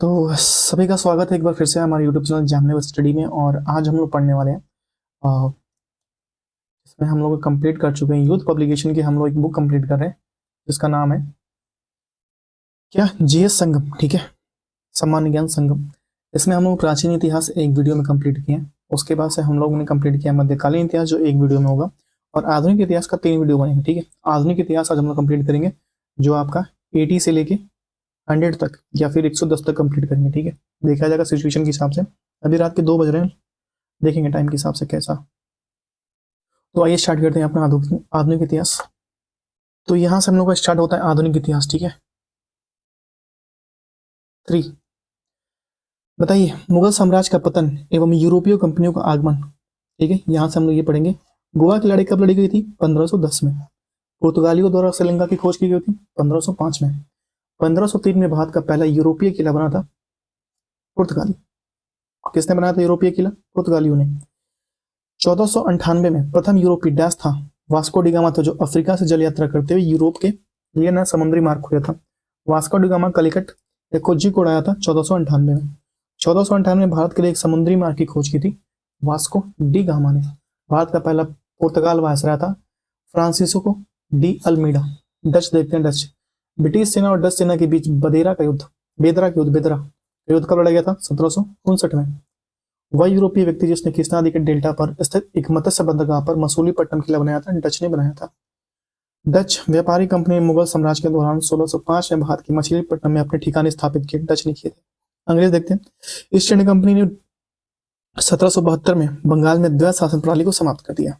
तो सभी का स्वागत है एक बार फिर से हमारे यूट्यूब चैनल जामनेवर स्टडी में। और आज हम लोग पढ़ने वाले हैं इसमें हम लोग कंप्लीट कर चुके हैं यूथ पब्लिकेशन की। हम लोग एक बुक कंप्लीट कर रहे हैं जिसका नाम है क्या, जीएस संगम। ठीक है, सामान्य ज्ञान संगम। इसमें हम लोग प्राचीन इतिहास एक वीडियो में कंप्लीट किए हैं। उसके बाद से हम लोगों ने कंप्लीट किया मध्यकालीन इतिहास जो एक वीडियो में होगा, और आधुनिक इतिहास का 3 वीडियो बनेंगे। ठीक है, आधुनिक इतिहास आज हम लोग कंप्लीट करेंगे जो आपका 80 से लेके 100 तक या फिर 110 तक कंप्लीट करेंगे। ठीक है, देखा जाएगा सिचुएशन के हिसाब से। अभी रात के 2 बज रहे हैं, देखेंगे टाइम के हिसाब से कैसा। तो आइए स्टार्ट करते हैं अपना आधुनिक इतिहास। तो यहां से हम लोग का स्टार्ट होता है आधुनिक इतिहास। ठीक है, 3 बताइए मुगल साम्राज्य का पतन एवं यूरोपीय कंपनियों का आगमन। ठीक है, यहां से हम लोग ये पढ़ेंगे। गोवा की लड़ाई कब लड़ी गई थी? 1510 में। पुर्तगालियों द्वारा श्रीलंका की खोज की गई थी 1505 में। 1503 में भारत का पहला यूरोपीय किला बना था पुर्तगाली। किसने बनाया था यूरोपीय किला? पुर्तगालियों ने। 1498 में प्रथम यूरोपीय डैश था वास्को डी गामा था, जो अफ्रीका से जल यात्रा करते हुए यूरोप के लिए नया समुद्री मार्ग खोजा था। वास्को डी गामा कलिकट या कोझिकोड आया था 1498 में। 1498 में भारत के लिए एक समुद्री मार्ग की खोज की थी वास्को डी गामा ने। भारत का पहला पुर्तगाल वायसराय था फ्रांसिस्को डी अल्मीडा। डच देखते हैं, डच। ब्रिटिश सेना और डच सेना के बीच बेदरा का युद्ध कब लड़ा गया था? 1759 में। वह यूरोपीय व्यक्ति जिसने कृष्णा नदी के डेल्टा पर स्थित एक मत्स्य बंदरगाह पर मसूलीपट्टनम किला बनाया था, डच ने बनाया था। डच व्यापारी कंपनी ने मुगल साम्राज्य के दौरान 1605 में भारत की मछलीपट्टनम में अपने ठिकाने स्थापित किए। डच ने किए थे। अंग्रेज देखते हैं। ईस्ट इंडिया कंपनी ने 1772 में बंगाल में द्वैत शासन प्रणाली को समाप्त कर दिया।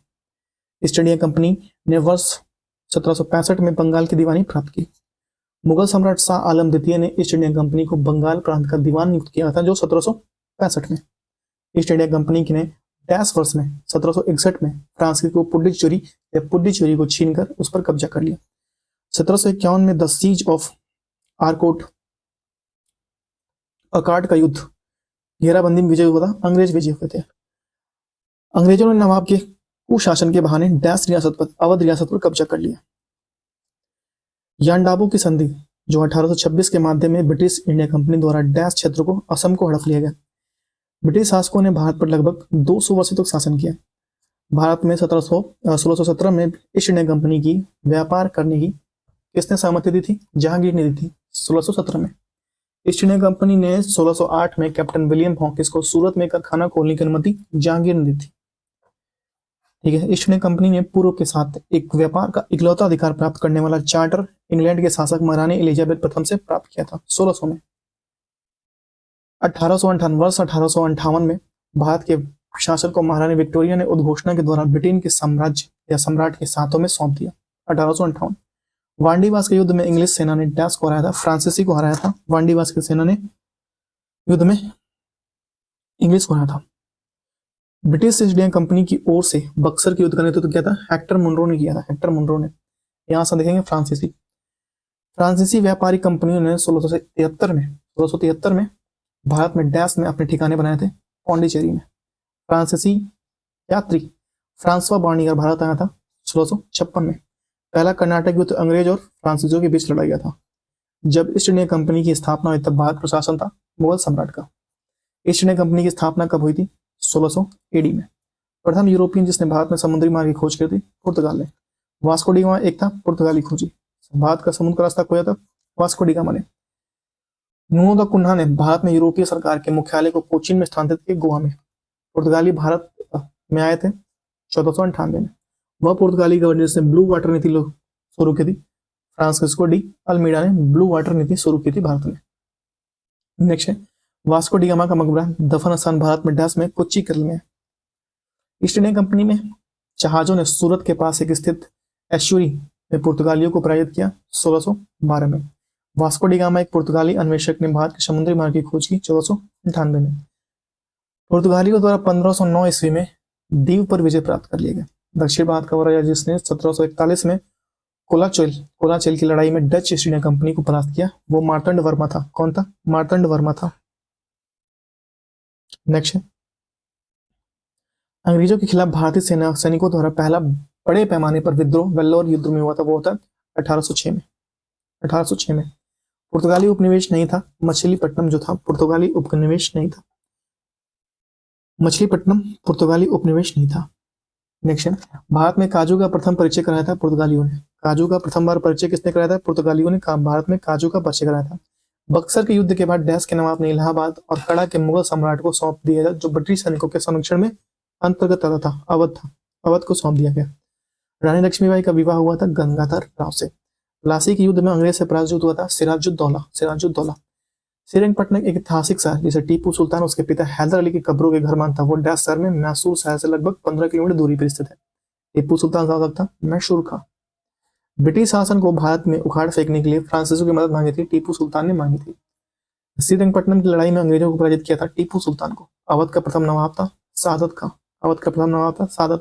ईस्ट इंडिया कंपनी ने वर्ष 1765 में बंगाल की दीवानी प्राप्त की। मुगल सम्राट शाह आलम द्वितीय ने ईस्ट इंडिया कंपनी को बंगाल प्रांत का दीवान नियुक्त किया था, जो 1765 में। ईस्ट इंडिया कंपनी ने डैश वर्ष में 1761 में फ्रांस को पुडुचेरी को छीनकर उस पर कब्जा कर लिया। 1751 में द सीज ऑफ आरकोट अकार्ड का युद्ध, घेराबंदी में विजय हुआ था। अंग्रेज विजय हुए थे। अंग्रेजों ने नवाब के कुशासन के बहाने डैश रियासत पर, अवध रियासत पर कब्जा कर लिया। यानडाबो की संधि, जो 1826 के माध्यम में ब्रिटिश इंडिया कंपनी द्वारा डैश क्षेत्र को असम को हड़प लिया गया। ब्रिटिश शासकों ने भारत पर लगभग 200 वर्षों तक शासन किया। भारत में 1617 में ईस्ट इंडिया कंपनी की व्यापार करने की किसने सहमति दी थी? जहांगीर ने दी थी 1617 में। ईस्ट इंडिया कंपनी ने 1608 में कैप्टन विलियम हॉकिंस को सूरत में कारखाना खोलने की अनुमति जहांगीर ने दी थी। ठीक है, ईस्ट इंडिया कंपनी ने पूर्व के साथ एक व्यापार का इकलौता अधिकार प्राप्त करने वाला चार्टर इंग्लैंड के शासक महारानी एलिजाबेथ प्रथम से प्राप्त किया था 1600 में। 1858 में भारत के शासन को महारानी विक्टोरिया ने उद्घोषणा के द्वारा ब्रिटेन के साम्राज्य या सम्राट के हाथों में सौंप दिया। 1858 वांडीवास के युद्ध में इंग्लिश सेना ने डैश को हराया था, फ्रांसीसी को हराया था। वांडीवास की सेना ने युद्ध में इंग्लिश को हराया था। ब्रिटिश ईस्ट इंडिया कंपनी की ओर से बक्सर के युद्ध का नेतृत्व किया था हेक्टर मुनरो ने किया था। हेक्टर मुनरो ने। यहां से देखेंगे फ्रांसीसी व्यापारी कंपनियों ने 1673 में भारत में डैश में अपने ठिकाने बनाए थे पौंडीचेरी में। फ्रांसीसी यात्री फ्रांसवा बार्नियर भारत आया था 1656 में। पहला कर्नाटक युद्ध अंग्रेज और फ्रांसीसियों के बीच लड़ा गया था। जब ईस्ट इंडिया कंपनी की स्थापना हुई तब भारत प्रशासन था मुगल सम्राट का। ईस्ट इंडिया कंपनी की स्थापना कब हुई थी? 1600 एडी में। प्रथम यूरोपियन जिसने भारत में समुद्री मार्ग की खोज की थी पुर्तगाल ने। वास्को डी गामा एक था पुर्तगाली खोजी। भारत का समुद्र का रास्ता खोजा था वास्को डी गामा ने। नुनो दा कुन्हा ने भारत में यूरोपीय सरकार के मुख्यालय को कोचीन में स्थानांतरित किया गोवा में। पुर्तगाली भारत में आए थे 1498 में। वह पुर्तगाली गवर्नर से ब्लू वाटर नीति शुरू की थी। फ्रांसिस्को डी अल्मीडा ने ब्लू वाटर नीति शुरू की थी भारत में। नेक्स्ट है वास्को डी गामा का मकबरा दफन स्थान भारत में डैश में कोच्चि केरल में। ईस्ट इंडिया कंपनी में जहाजों ने सूरत के पास एक स्थित एश्यूरी में पुर्तगालियों को पराजित किया 1612 में। वास्को डी गामा एक पुर्तगाली अन्वेषक ने भारत के समुद्री मार्ग की खोज की 1498 में। पुर्तगालियों द्वारा 1509 ईस्वी में दीव पर विजय प्राप्त कर लिया गया। दक्षिण भारत का राजा जिसने 1741 में कोलाचेल की लड़ाई में डच ईस्ट इंडिया कंपनी को परास्त किया, वो मार्तंड वर्मा था। कौन था? मार्तंड वर्मा था। नेक्स्ट है अंग्रेजों के खिलाफ भारतीय सेना सैनिकों द्वारा पहला बड़े पैमाने पर विद्रोह वेल्लोर युद्ध में हुआ था, वो होता 1806 में। पुर्तगाली उपनिवेश नहीं था मछलीपट्टनम जो था पुर्तगाली उपनिवेश नहीं था। मछलीपट्टनम पुर्तगाली उपनिवेश नहीं था। नेक्स्ट है, भारत में काजू का प्रथम परिचय कराया था पुर्तगालियों ने। काजू का प्रथम बार परिचय किसने कराया था? पुर्तगालियों ने भारत में काजू का परिचय कराया था। बक्सर के युद्ध के बाद डैश के नवाब ने इलाहाबाद और कड़ा के मुगल सम्राट को सौंप दिया था, जो ब्रिटिश सैनिकों के संरक्षण में अंतर्गत आता था। अवध को सौंप दिया गया। रानी लक्ष्मीबाई का विवाह हुआ था गंगाधर राव से। प्लासी के युद्ध में अंग्रेज से पराजित हुआ था सिराजुद्दौला। श्रीरंगपट्टनम एक ऐतिहासिक शहर जिसे टीपू सुल्तान उसके पिता हैदर अली की कब्रों के घर मानता, वो डैश शहर में मैसूर शहर से लगभग 15 किलोमीटर दूरी पर स्थित है। टीपू सुल्तान शासक था मैसूर का। ब्रिटिश शासन को भारत में उखाड़ फेंकने के लिए फ्रांसीसियों की मदद मांगी थी, टीपू सुल्तान ने मांगी थी। श्रीरंगपट्टनम की लड़ाई में अंग्रेजों को पराजित किया था टीपू सुल्तान को। अवध का प्रथम नवाब था सादत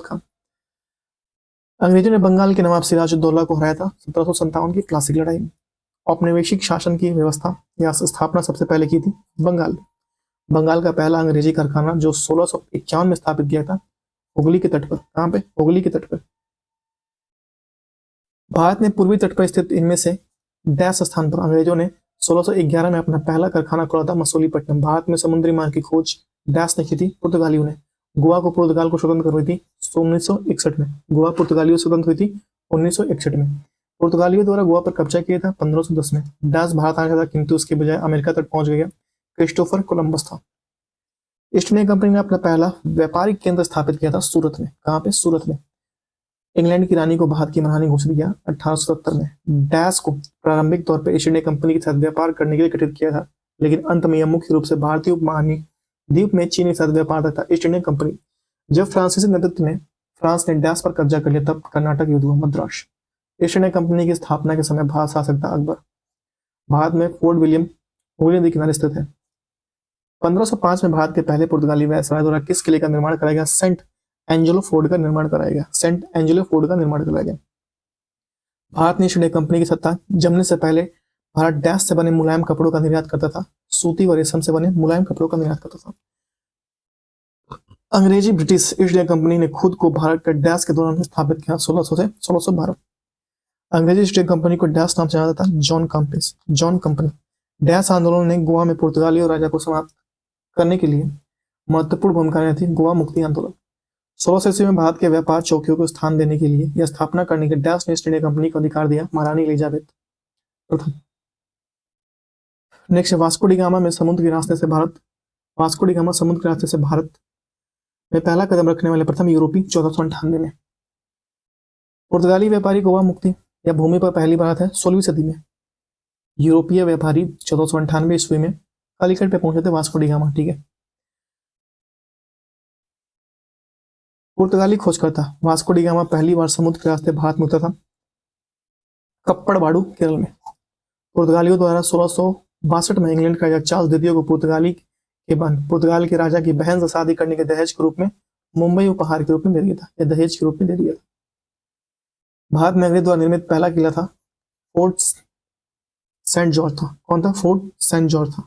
खान। अंग्रेजों ने बंगाल के नवाब सिराजुद्दौला को हराया था 1757 की प्लासी लड़ाई में। औपनिवेशिक शासन की व्यवस्था या स्थापना सबसे पहले की थी बंगाल का पहला अंग्रेजी कारखाना जो 1651 में स्थापित किया था हुगली के तट पर। कहां पे? हुगली के तट पर। भारत में पूर्वी तट पर स्थित इनमें से डैश स्थान पर अंग्रेजों ने 1611 में अपना पहला कारखाना खोला था मसूलीपट्टनम। भारत में समुद्री मार्ग की खोज डैश ने की थी पुर्तगालियों ने। गोवा को पुर्तगाल को स्वतंत्र करवाई थी 1961 में। गोवा पुर्तगालियों से स्वतंत्र हुई थी 1961 में। पुर्तगालियों द्वारा गोवा पर कब्जा किया था 1510 में। डैश भारत आया था किंतु उसके बजाय अमेरिका तक पहुंच गया। क्रिस्टोफर कोलंबस था। ईस्ट इंडिया कंपनी ने अपना पहला व्यापारिक केंद्र स्थापित किया था सूरत में। कहां पे? सूरत में। इंग्लैंड की रानी को भारत की महारानी घोषित किया 1870 में। डैश को प्रारंभिक तौर पर ईस्ट इंडिया कंपनी के साथ व्यापार करने के लिए गठित किया था, लेकिन अंत में यह मुख्य रूप से भारतीय उपमहाद्वीप में चीन के साथ व्यापार था। East India company. जब फ्रांसीसी नेतृत्व में फ्रांस ने डैश पर कब्जा कर लिया तब कर्नाटक युद्ध हुआ मद्रास। ईस्ट इंडिया कंपनी की स्थापना के समय भारत शासक था अकबर। भारत में फोर्ट विलियम हुगली नदी किनारे स्थित है। 1505 में भारत के पहले पुर्तगाली वायसराय द्वारा किस किले का निर्माण कराया गया? सेंट एंजेलो फोर्ट का निर्माण कराया गया। भारत ने ईस्ट इंडिया कंपनी की सत्ता जमने से पहले भारत डैश से बने मुलायम कपड़ों का निर्यात करता था। सूती व रेशम से बने मुलायम कपड़ों का निर्यात करता था। अंग्रेजी ब्रिटिश ईस्ट इंडिया कंपनी ने खुद को भारत के डैश के दौरान स्थापित किया 1600 से 1612। अंग्रेजी ईस्ट इंडिया कंपनी को डैश नाम से जाना जाता था जॉन कंपनी। डैश आंदोलन ने गोवा में पुर्तगाली और राजा को समाप्त करने के लिए महत्वपूर्ण भूमिका निभाई थी। गोवा मुक्ति आंदोलन 1600 ईस्वी में भारत के व्यापार चौकियों को स्थान देने के लिए या स्थापना करने के डैश ने ईस्ट इंडिया कंपनी को अधिकार दिया महारानी एलिजाबेथ प्रथम। नेक्स्ट, वास्को डी गामा समुद्र के रास्ते से भारत में पहला कदम रखने वाले प्रथम यूरोपी 1498 में। पुर्तगाली व्यापारी गोवा मुक्ति या भूमि पर पहली बार आते हैं 16वीं सदी में। यूरोपीय व्यापारी 1498 ईस्वी में कालीकट पे पहुंचे थे वास्को डी गामा। ठीक है। पुर्तगाली खोजकर्ता वास्को डी गामा पहली बार समुद्र के रास्ते भारत में उतरा था कप्पड़बाड़ू केरल में। पुर्तगालियों द्वारा 1662 में इंग्लैंड का राजा चार्ल्स द्वितीय को पुर्तगाल के राजा की बहन से शादी करने के दहेज के रूप में मुंबई उपहार के रूप में दे दिया था, या दहेज के रूप में दे दिया था। भारत में अंग्रेज द्वारा निर्मित पहला किला था फोर्ट सेंट जॉर्ज था। कौन था? फोर्ट सेंट जॉर्ज था।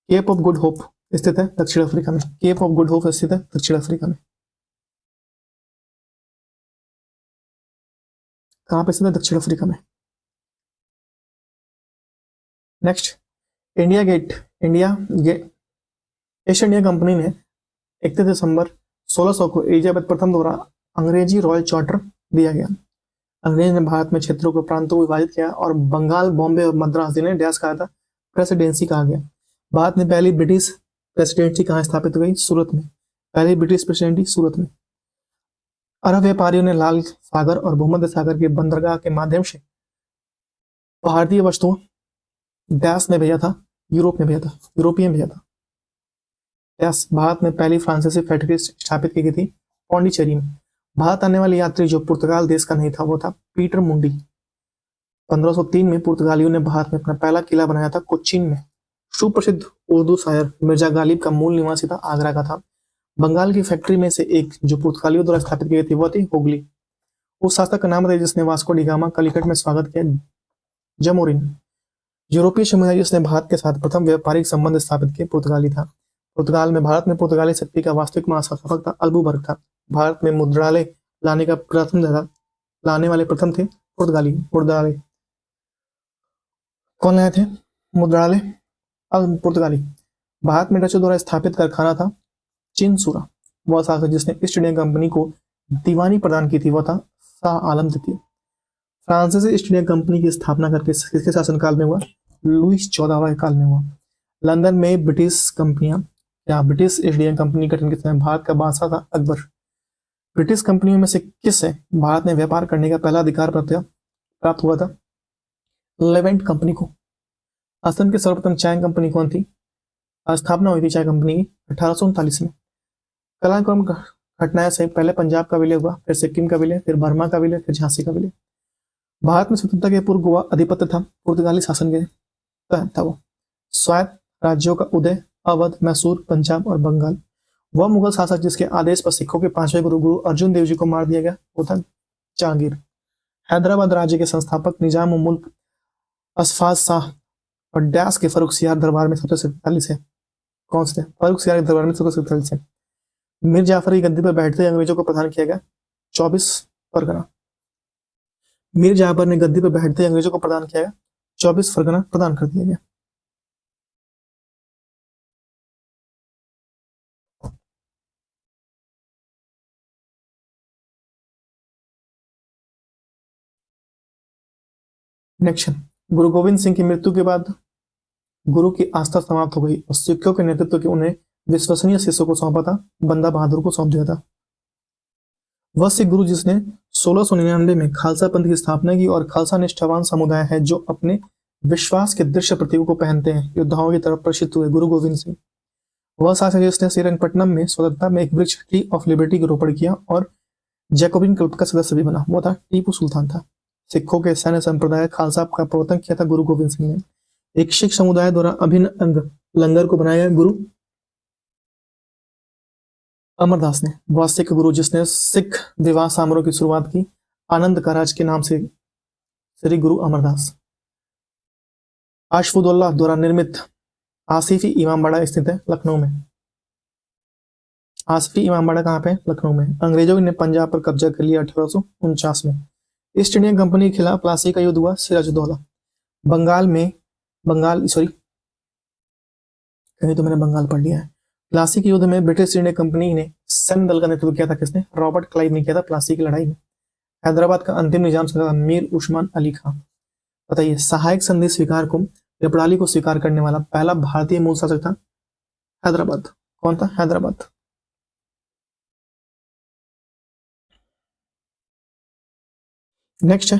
केप ऑफ गुड होप स्थित है दक्षिण अफ्रीका में। केप ऑफ गुड होप स्थित है दक्षिण अफ्रीका में। कहां पे स्थित है? दक्षिण अफ्रीका में। नेक्स्ट, ईस्ट इंडिया कंपनी ने 31 दिसंबर 1600 को एलिजाबेथ प्रथम द्वारा अंग्रेजी रॉयल चार्टर दिया गया। अंग्रेज ने भारत में क्षेत्रों को प्रांतों को विभाजित किया और बंगाल, बॉम्बे और मद्रास जिन्हें डैश कहा था प्रेसिडेंसी कहा गया। भारत में पहली ब्रिटिश प्रेसिडेंसी कहाँ स्थापित हुई? सूरत में। पहली ब्रिटिश प्रेसिडेंसी सूरत में। अरब व्यापारियों ने लाल सागर और भूमध्य सागर के बंदरगाह के माध्यम से भारतीय वस्तुओं डैश में भेजा था, यूरोपियन भेजा था। डैश भारत में पहली फ्रांसीसी फैक्ट्री स्थापित की गई थी पौंडीचेरी में। भारत आने वाले यात्री जो पुर्तगाल देश का नहीं था वो था पीटर मुंडी। 1503 में पुर्तगालियों ने भारत में अपना पहला किला बनाया था कोचीन में। सुप्रसिद्ध उर्दू शायर मिर्जा गालिब का मूल निवासी था आगरा का था। बंगाल की फैक्ट्री में से एक जो पुर्तगालियों द्वारा स्थापित की गई थी वह थी हुगली। उस शासक का नाम था जिसने वास्को डी गामा कालीकट में स्वागत किया, जमोरिन। यूरोपीय समुदाय जिसने भारत के साथ प्रथम व्यापारिक संबंध स्थापित किए पुर्तगाली था। पुर्तगाल में भारत में पुर्तगाली शक्ति का वास्तविक महाशासक था अल्बुबर्ग था। भारत में मुद्रालय लाने वाले प्रथम थे पुर्तगाली। कौन लाए थे? मुद्रालय पुर्तगाली। भारत में डचों द्वारा स्थापित कारखाना था चिनसुरा। वह शासक जिसने ईस्ट इंडिया कंपनी को दीवानी प्रदान की थी वह था शाह आलम द्वितीय। फ्रांसीसी ईस्ट इंडिया कंपनी की स्थापना करके किसके शासनकाल में हुआ? लुईस 14वां के काल में हुआ। लंदन में ब्रिटिश कंपनियां या ब्रिटिश ईस्ट इंडिया कंपनी गठन के समय भारत का बादशाह था अकबर। ब्रिटिश कंपनियों में से किससे भारत ने व्यापार करने का पहला अधिकार प्राप्त हुआ था? लेवेंट कंपनी को। असम की सर्वप्रथम चाय कंपनी कौन थी? स्थापना हुई थी चाय कंपनी की 1839 में। कालानुक्रम घटनाएं से पहले पंजाब का विलय हुआ, फिर सिक्किम का विलय, फिर बर्मा का विलय, फिर झांसी का विलय। भारत में स्वतंत्रता के पूर्व गोवा अधिपत्य था पुर्तगाली शासन के तहत था। वो स्वायत्त राज्यों का उदय अवध, मैसूर, पंजाब और बंगाल। वह मुगल शासक जिसके आदेश पर सिखों के पांचवें गुरु अर्जुन देव जी को मार दिया गया वो था जहांगीर। हैदराबाद राज्य के संस्थापक निजाम उल मुल्क अशफाक शाह और डैश के फर्रुखसियार दरबार में सबसे शक्तिशाली है। कौन से थे? फर्रुखसियार के दरबार में सबसे शक्तिशाली है। मीर जाफर की गद्दी पर बैठते ही अंग्रेजों को प्रदान किया गया 24 परगना। मीर जाफर ने गद्दी पर बैठते ही अंग्रेजों को प्रदान किया गया 24 परगना प्रदान कर दिया गया। नेक्स्ट, गुरु गोविंद सिंह की मृत्यु के बाद गुरु की आस्था समाप्त हो गई और सिखों के नेतृत्व के उन्हें विश्वसनीय शिष्यों को सौंपा था, बंदा बहादुर को सौंप दिया था। वह सिख गुरु जिसने 1699 में खालसा पंथ की स्थापना की और खालसा निष्ठावान समुदाय है जो अपने विश्वास के दृश्य प्रतीकों को पहनते हैं योद्धाओं की तरफ प्रसिद्ध हुए गुरु गोविंद सिंह। वह शासक जिसने श्रीरंगपट्टनम में स्वतंत्रता में एक वृक्ष ट्री ऑफ लिबर्टी का रोपण किया और जैकोबिन क्लब का सदस्य भी बना, वो था टीपू सुल्तान था। सिखों के सैन्य संप्रदाय खालसा का प्रवर्तन किया था गुरु गोविंद सिंह ने। एक सिख समुदाय द्वारा अभिन्न अंग लंगर को बनाया गुरु अमरदास ने। वह सिख गुरु जिसने सिख विवाह समारोह की शुरुआत की आनंद काराज के नाम से, श्री गुरु अमरदास। आशफुद्दौला द्वारा निर्मित आसिफी इमामबाड़ा स्थित है लखनऊ में। आसिफी इमामबाड़ा कहाँ पे? लखनऊ में। अंग्रेजों ने पंजाब पर कब्जा कर लिया 1849 में। ईस्ट इंडिया कंपनी के खिलाफ प्लासी का युद्ध हुआ सिराजुद्दौला। कहीं तो मैंने बंगाल पढ़ लिया है। प्लासी के युद्ध में ब्रिटिश इंडिया कंपनी ने सैन्य दल का नेतृत्व किया था किसने? रॉबर्ट क्लाइव ने किया था प्लासी की लड़ाई में। हैदराबाद का अंतिम निजाम था मीर उस्मान अली खां। बताइए, सहायक संधि स्वीकार को या प्रणाली को स्वीकार करने वाला पहला भारतीय मूल शासक था हैदराबाद। कौन था? हैदराबाद। नेक्स्ट है,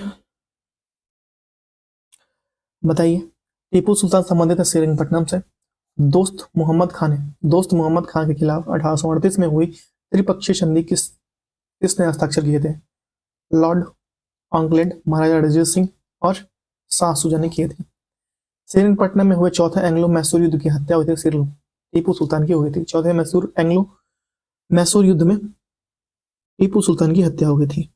बताइए, टीपू सुल्तान संबंधित है श्रीरंगपट्टनम से। दोस्त मोहम्मद खान के खिलाफ 1838 में हुई त्रिपक्षीय संधि किसने हस्ताक्षर किए थे? लॉर्ड ऑकलैंड, महाराजा रणजीत सिंह और शाह सुजा ने किए थे। श्रीरंगपट्टनम में हुए चौथे एंग्लो मैसूर युद्ध की हत्या हुई थी टीपू सुल्तान की हुई थी। चौथे एंग्लो मैसूर युद्ध में टीपू सुल्तान की हत्या हो गई थी।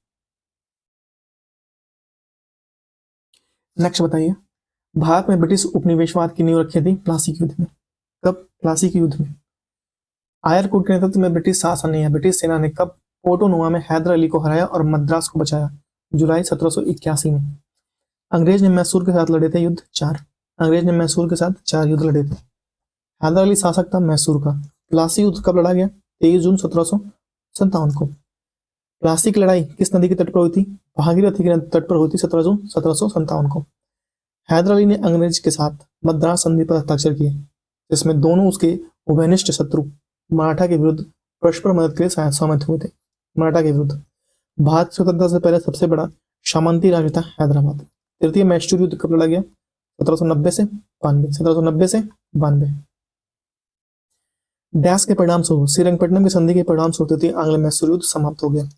नेक्स्ट बताइए, भारत में ब्रिटिश उपनिवेशवाद की नींव रखी थी प्लासी के युद्ध में। कब? प्लासी के युद्ध में। आयरकुट के नेतृत्व में ब्रिटिश शासन ने या ब्रिटिश सेना ने कब पोर्टोनुआ में हैदर अली को हराया और मद्रास को बचाया? जुलाई 1781 में। अंग्रेज ने मैसूर के साथ लड़े थे युद्ध 4। अंग्रेज ने मैसूर के साथ 4 युद्ध लड़े थे। हैदर अली शासक था मैसूर का। प्लासी युद्ध कब लड़ा गया? 23 जून 1757 को। प्लासी की लड़ाई किस नदी के तट पर हुई थी? भागीरथी के तट पर हुई थी 17 जून 1757 को। हैदर अली ने अंग्रेज के साथ मद्रास संधि पर हस्ताक्षर किए जिसमें दोनों उसके उभयनिष्ठ शत्रु मराठा के विरुद्ध परस्पर मदद के लिए सहमत हुए थे। मराठा के विरुद्ध भारत स्वतंत्रता से पहले सबसे बड़ा सामंती राज्य था हैदराबाद। तृतीय मैसूर युद्ध कब लड़ा गया? 1790 से 92। डैश के परिणाम स्वरूप श्रीरंगपट्टनम की संधि के परिणाम स्वरूप तृतीय आंग्ल मैसूर युद्ध समाप्त हो गया।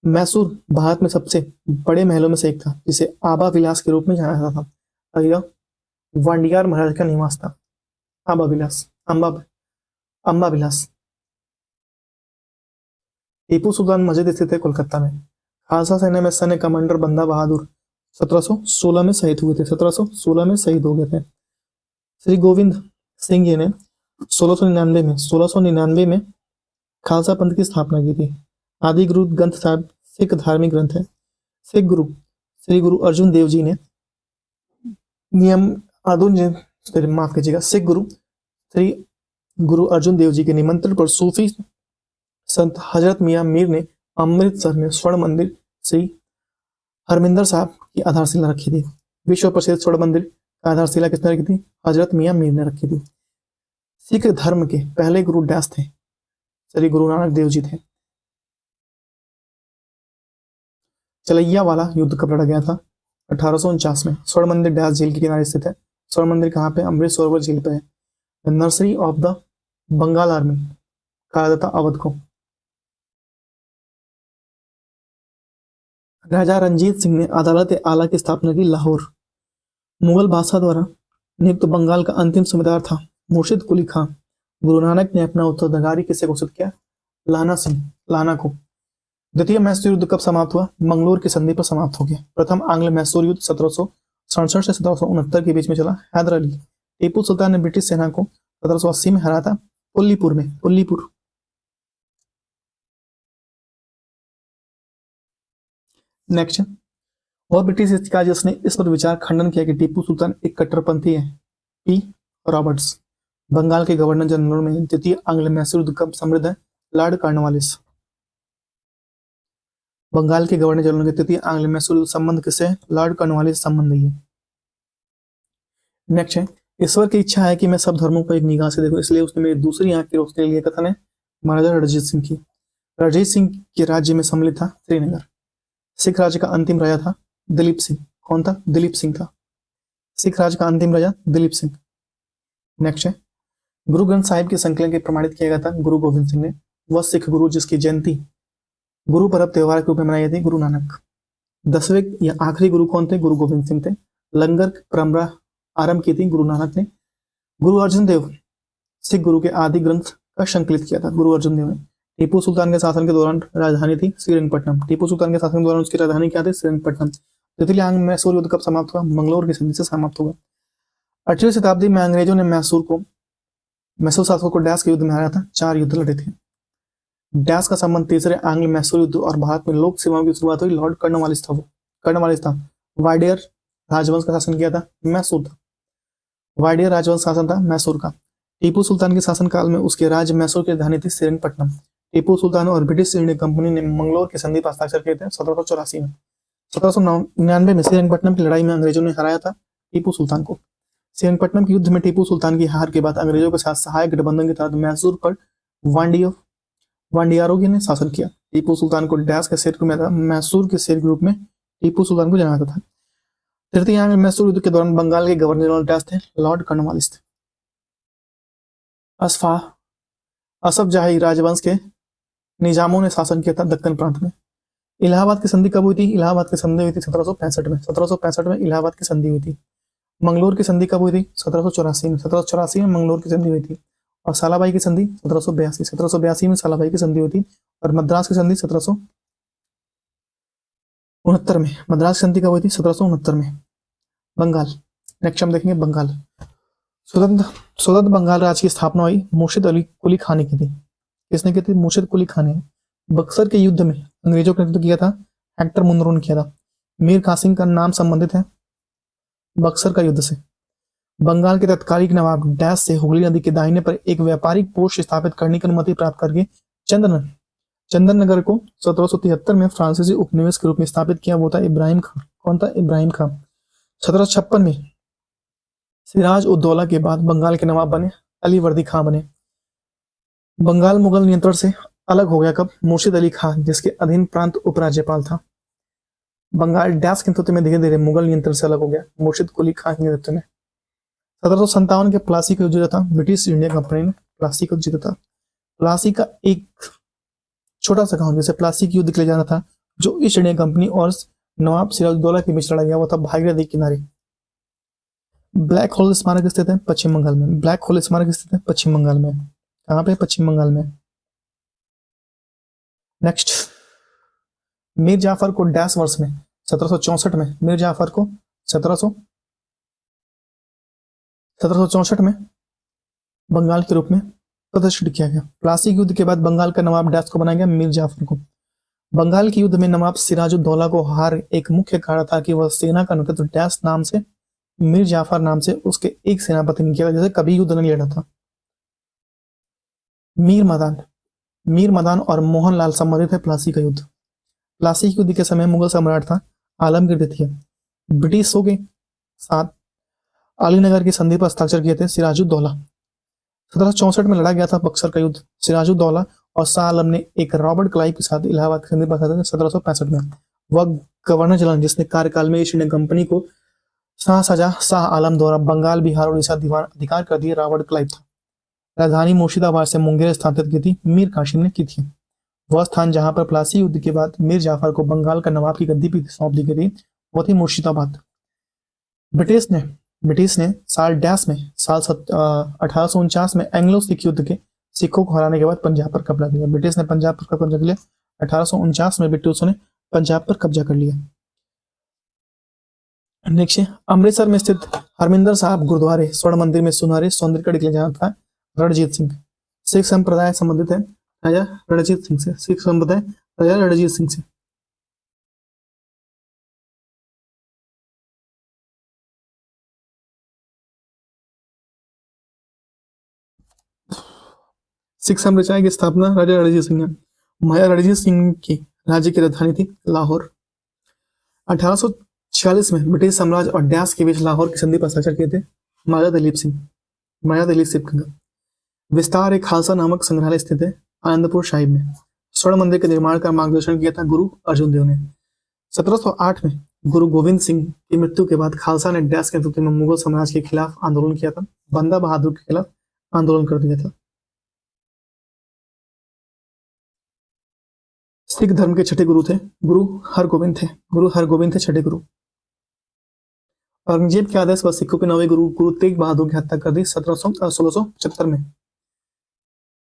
मैसूर भारत में सबसे बड़े महलों में से एक था जिसे आबा विलास के रूप में जाना जाता था। यह वांडियार महाराज का निवास था। आबा विलास, अंबा विलास। टीपू सुल्तान मस्जिद स्थित है कोलकाता में। खालसा सेना में सैन्य कमांडर बंदा बहादुर 1716 में शहीद हुए थे। 1716 में शहीद हो गए थे। श्री गोविंद सिंह जी ने 1699 में खालसा पंथ की स्थापना की थी। आदि गुरु ग्रंथ साहिब सिख धार्मिक ग्रंथ है। सिख गुरु श्री गुरु अर्जुन देव जी ने फिर माफ कीजिएगा, सिख गुरु श्री गुरु अर्जुन देव जी के निमंत्रण पर सूफी संत हजरत मियां मीर ने अमृतसर में स्वर्ण मंदिर श्री हरमिंदर साहब की आधारशिला रखी थी। विश्व प्रसिद्ध स्वर्ण मंदिर की आधारशिला किसने रखी थी? हजरत मियां मीर ने रखी थी। सिख धर्म के पहले गुरु डैश थे? श्री गुरु नानक देव जी थे। चलैया वाला युद्ध कब लड़ा गया था? 1849 में। स्वर्ण मंदिर डैश झील के किनारे स्थित है? स्वर्ण मंदिर कहाँ पे? अमृत सरोवर झील पे है। Nursery of the Bengal army कहा जाता अवध को। राजा रंजीत सिंह ने अदालत आला की स्थापना की लाहौर। मुगल बादशाह द्वारा नियुक्त बंगाल का अंतिम सूबेदार था मुर्शिद कुली खां। गुरु नानक ने अपना उत्तराधिकारी किसे घोषित किया? लाना सिंह, लाना को। द्वितीय मैसूर युद्ध कब समाप्त हुआ? मंगलोर की संधि पर समाप्त हो गया। प्रथम आंग्ल मैसूर युद्ध 1767 से 1769 के बीच में चला। हैदर अली। टीपू सुल्तान ने ब्रिटिश सेना को 1780 में हराया था उल्लीपुर में। उल्लीपुर। नेक्स्ट, वह ब्रिटिश इतिहासकार जिसने इस पर विचार खंडन किया कि टीपू सुल्तान एक कट्टरपंथी है? P Roberts. बंगाल के गवर्नर जनरल में द्वितीय आंग्ल मैसूर युद्ध कब समृद्ध है? Lord Cornwallis. बंगाल के गवर्नर जनरल के तृतीय आंग्ल मैसूर युद्ध संबंध किससे? लॉर्ड कॉर्नवालिस संबंध है। नेक्स्ट है, ईश्वर की इच्छा है कि मैं सब धर्मों को एक निगाह से देखूं, इसलिए उसने मेरी दूसरी आंख की रोशनी लिए कथन है महाराजा रणजीत सिंह की। रणजीत सिंह के राज्य में सम्मिलित था श्रीनगर। सिख राज्य का अंतिम राजा था दिलीप सिंह। कौन था? दिलीप सिंह था। सिख राज्य का अंतिम राजा दिलीप सिंह। नेक्स्ट है, गुरु ग्रंथ साहिब के संकलन के प्रमाणित किया गया था गुरु गोविंद सिंह ने। वह सिख गुरु जिसकी जयंती गुरु पर्व त्योहार के रूप में मनाई जाती है? गुरु नानक। 10वें या आखिरी गुरु कौन थे? गुरु गोविंद सिंह थे। लंगर परंपरा आरंभ की थी गुरु नानक ने। गुरु अर्जुन देव सिख गुरु के आदि ग्रंथ का संकलित किया था गुरु अर्जुन देव ने। टीपू सुल्तान के शासन के दौरान राजधानी थी श्रीरंगपट्टनम। टीपू सुल्तान के शासन के दौरान उसकी राजधानी क्या थी? श्रीरंगपट्टनम। द्वितीय आंग्ल मैसूर युद्ध कब समाप्त हुआ? मंगलोर की संधि से समाप्त हुआ। 8वीं शताब्दी में अंग्रेजों ने मैसूर शासकों को डैश के युद्ध में हराया था। 4 युद्ध लड़े थे। डैश का संबंध तीसरे आंग्ल मैसूर युद्ध और भारत में लोक सेवाओं की शुरुआत हुई लॉर्ड कर्नवालिस था। वो कर्नवालिस था। वाइडेयर राजवंश का शासन किया था? मैसूर था। वाइडेयर राजवंश शासन था मैसूर का। टीपू सुल्तान के शासनकाल में उसके राज्य मैसूर की राजधानी थी श्रीरंगपट्टनम। टीपू सुल्तान और ब्रिटिश इंडियन कंपनी ने मंगलोर की संधि पर हस्ताक्षर किए थे 1784 में। 1799 में श्रीरंगपट्टनम की लड़ाई में अंग्रेजों ने हराया था टीपू सुल्तान को। श्रीरंगपट्टनम के युद्ध में टीपू सुल्तान की हार के बाद अंग्रेजों के साथ सहायक गठबंधन के तहत मैसूर पर वांडियारों ने शासन किया। टीपू सुल्तान को डैश के शेर में था, मैसूर के शेर के रूप में टीपू सुल्तान को जाना जाता था। तृतीय आंग्ल मैसूर युद्ध के दौरान बंगाल के गवर्नर जनरल डैश थे? लॉर्ड कॉर्नवालिस थे। असफ जाही राजवंश के निजामों ने शासन किया था दक्कन प्रांत में। इलाहाबाद की संधि कब हुई थी? इलाहाबाद की संधि हुई थी 1765 में। 1765 में इलाहाबाद की संधि हुई थी। मंगलोर की संधि कब हुई थी? 1784 में। 1784 में मंगलोर की संधि हुई थी। और सालाबाई की संधि 1782 में सालाबाई की संधि हुई थी। और मद्रास की संधि 1769 में। मद्रास की संधि कब हुई थी? 1769 में। बंगाल। नेक्स्ट हम देखेंगे बंगाल। स्वतंत्र बंगाल राज्य की स्थापना हुई मुर्शिद अली कुली खान ने की थी। किसने की थी? मुर्शिद कुली खान ने। बक्सर के युद्ध में अंग्रेजों का नेतृत्व किया था हेक्टर मुनरो ने किया था। मीर कासिम का नाम संबंधित है बक्सर का युद्ध से। बंगाल के तत्कालिक नवाब डैश से हुगली नदी के दाहिने पर एक व्यापारिक पोस्ट स्थापित करने की अनुमति प्राप्त करके चंदननगर को 1773 में फ्रांसीसी उपनिवेश के रूप में स्थापित किया। वो था इब्राहिम खान। कौन था? इब्राहिम खान। 1756 में सिराज उद्दौला के बाद बंगाल के नवाब बने अलीवर्दी खां बने। बंगाल मुगल नियंत्रण से अलग हो गया कब? मुर्शिद अली खान जिसके अधीन प्रांत उपराज्यपाल था। बंगाल डैश के नेतृत्व में धीरे धीरे मुगल नियंत्रण से अलग हो गया मुर्शिद कुली खान के नेतृत्व में। 1757 के प्लासी का युद्ध जीता था ब्रिटिश इंडिया कंपनी ने। प्लासी का जीता था। प्लासी का एक छोटा सा गांव जैसे प्लासी के युद्ध के लिए जाना था जो ईस्ट इंडिया कंपनी और नवाब सिराजुद्दौला के बीच लड़ा गया वो था भागीरथी नदी किनारे। ब्लैक होल स्मारक स्थित है पश्चिम बंगाल में। ब्लैक होल स्मारक स्थित है पश्चिम बंगाल में। कहाँ पे? पश्चिम बंगाल में। नेक्स्ट, मीर जाफर को डैश वर्ष में 1764 में मीर जाफर को 1764 में बंगाल के रूप में प्रतिष्ठित किया गया। प्लासी के युद्ध के बाद बंगाल का नवाब डैश को बनाया गया मीर जाफर को। बंगाल के युद्ध में नवाब सिराजुद्दौला को हार एक मुख्य कारण था कि वह सेना का नेतृत्व डैश नाम से मीर जाफर नाम से उसके एक सेनापति ने किया था, जैसे कभी युद्ध नहीं लड़ा था। मीर मदान मीर मदान और मोहनलाल संबंधित है प्लासी का युद्ध। प्लासी के युद्ध के समय मुगल सम्राट था आलमगीर द्वितीय। ब्रिटिशों के साथ अलीनगर की संधि पर हस्ताक्षर किए थे सिराजुद्दौला। 1764 में लड़ा गया था बक्सर का युद्ध। सिराजुद्दौला और शाह आलम ने एक रॉबर्ट क्लाइव के साथ इलाहाबाद की संधि पर हस्ताक्षर 1765 में। वह गवर्नर जनरल जिसने कार्यकाल में ईस्ट इंडिया कंपनी को शाह आलम द्वारा बंगाल, बिहार और उड़ीसा अधिकार कर दिए रॉबर्ट क्लाइव था। राजधानी मुर्शिदाबाद से मुंगेर स्थानांतरित की थी मीर कासिम ने की थी। वह स्थान जहां पर प्लासी युद्ध के बाद मीर जाफर को बंगाल का नवाब की गद्दी भी सौंप दी गई थी, वो थी मुर्शिदाबाद। ब्रिटिश ने साल 1849 में एंग्लो सिख युद्ध के सिखों को हराने के बाद पंजाब पर कब्जा किया। ब्रिटिश ने पंजाब पर कब्जा कर लिया। 1849 में ब्रिटिशों ने पंजाब पर कब्जा कर लिया। नेक्स्ट अमृतसर में स्थित हरमिंदर साहब गुरुद्वारे स्वर्ण मंदिर में सुनहरे सौंदर्यकरण के लिए जाना था रणजीत सिंह। सिख संप्रदाय संबंधित है राजा रणजीत सिंह से। सिख संप्रदाय राजा रणजीत सिंह से। सिख साम्राज्य की स्थापना राजा रणजीत सिंह ने। महाराजा रणजीत सिंह की राज्य की राजधानी थी लाहौर। 1846 में ब्रिटिश साम्राज्य और डैश के बीच लाहौर की संधि पर हस्ताक्षर किए थे महाराजा दलीप सिंह का। विस्तार एक खालसा नामक संग्रहालय स्थित है आनंदपुर साहिब में। स्वर्ण मंदिर के निर्माण का मार्गदर्शन किया था गुरु अर्जुन देव ने। 1708 में गुरु गोविंद सिंह की मृत्यु के बाद खालसा ने डैश के नेतृत्व में मुगल साम्राज्य के खिलाफ आंदोलन किया था। बंदा बहादुर के खिलाफ आंदोलन कर दिया था। सिख धर्म के छठे गुरु थे गुरु हरगोबिंद थे छठे गुरु। औरंगजेब के आदेश पर सिखों के नवे गुरु तेग बहादुर की हत्या कर दी 1675 में।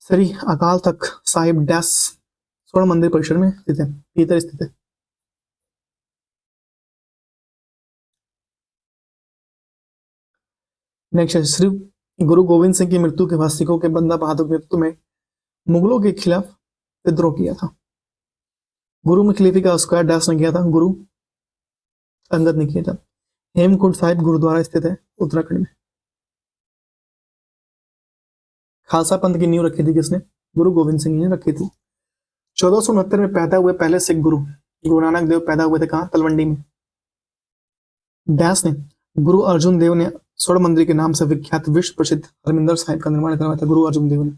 श्री अकाल तख्त साहिब डैश स्वर्ण मंदिर परिसर में स्थित है, भीतर स्थित है। नेक्स्ट श्री गुरु गोविंद सिंह की मृत्यु के बाद सिखों के बंदा बहादुर के नेतृत्व में मुगलों के खिलाफ विद्रोह किया था। गुरु में खलीफे का स्क्वायर डैश ने किया था, गुरु अंगद ने किया था। हेमकुंड साहिब गुरुद्वारा स्थित है उत्तराखंड में। खालसा पंथ की नींव रखी थी किसने? गुरु गोविंद सिंह ने रखी थी। 1469 में पैदा हुए पहले सिख गुरु नानक देव पैदा हुए थे कहां? तलवंडी में। डैश ने गुरु अर्जुन देव ने स्वर्ण मंदिर के नाम से विख्यात विश्व प्रसिद्ध हरमिंदर साहिब का निर्माण करवाया था, गुरु अर्जुन देव ने।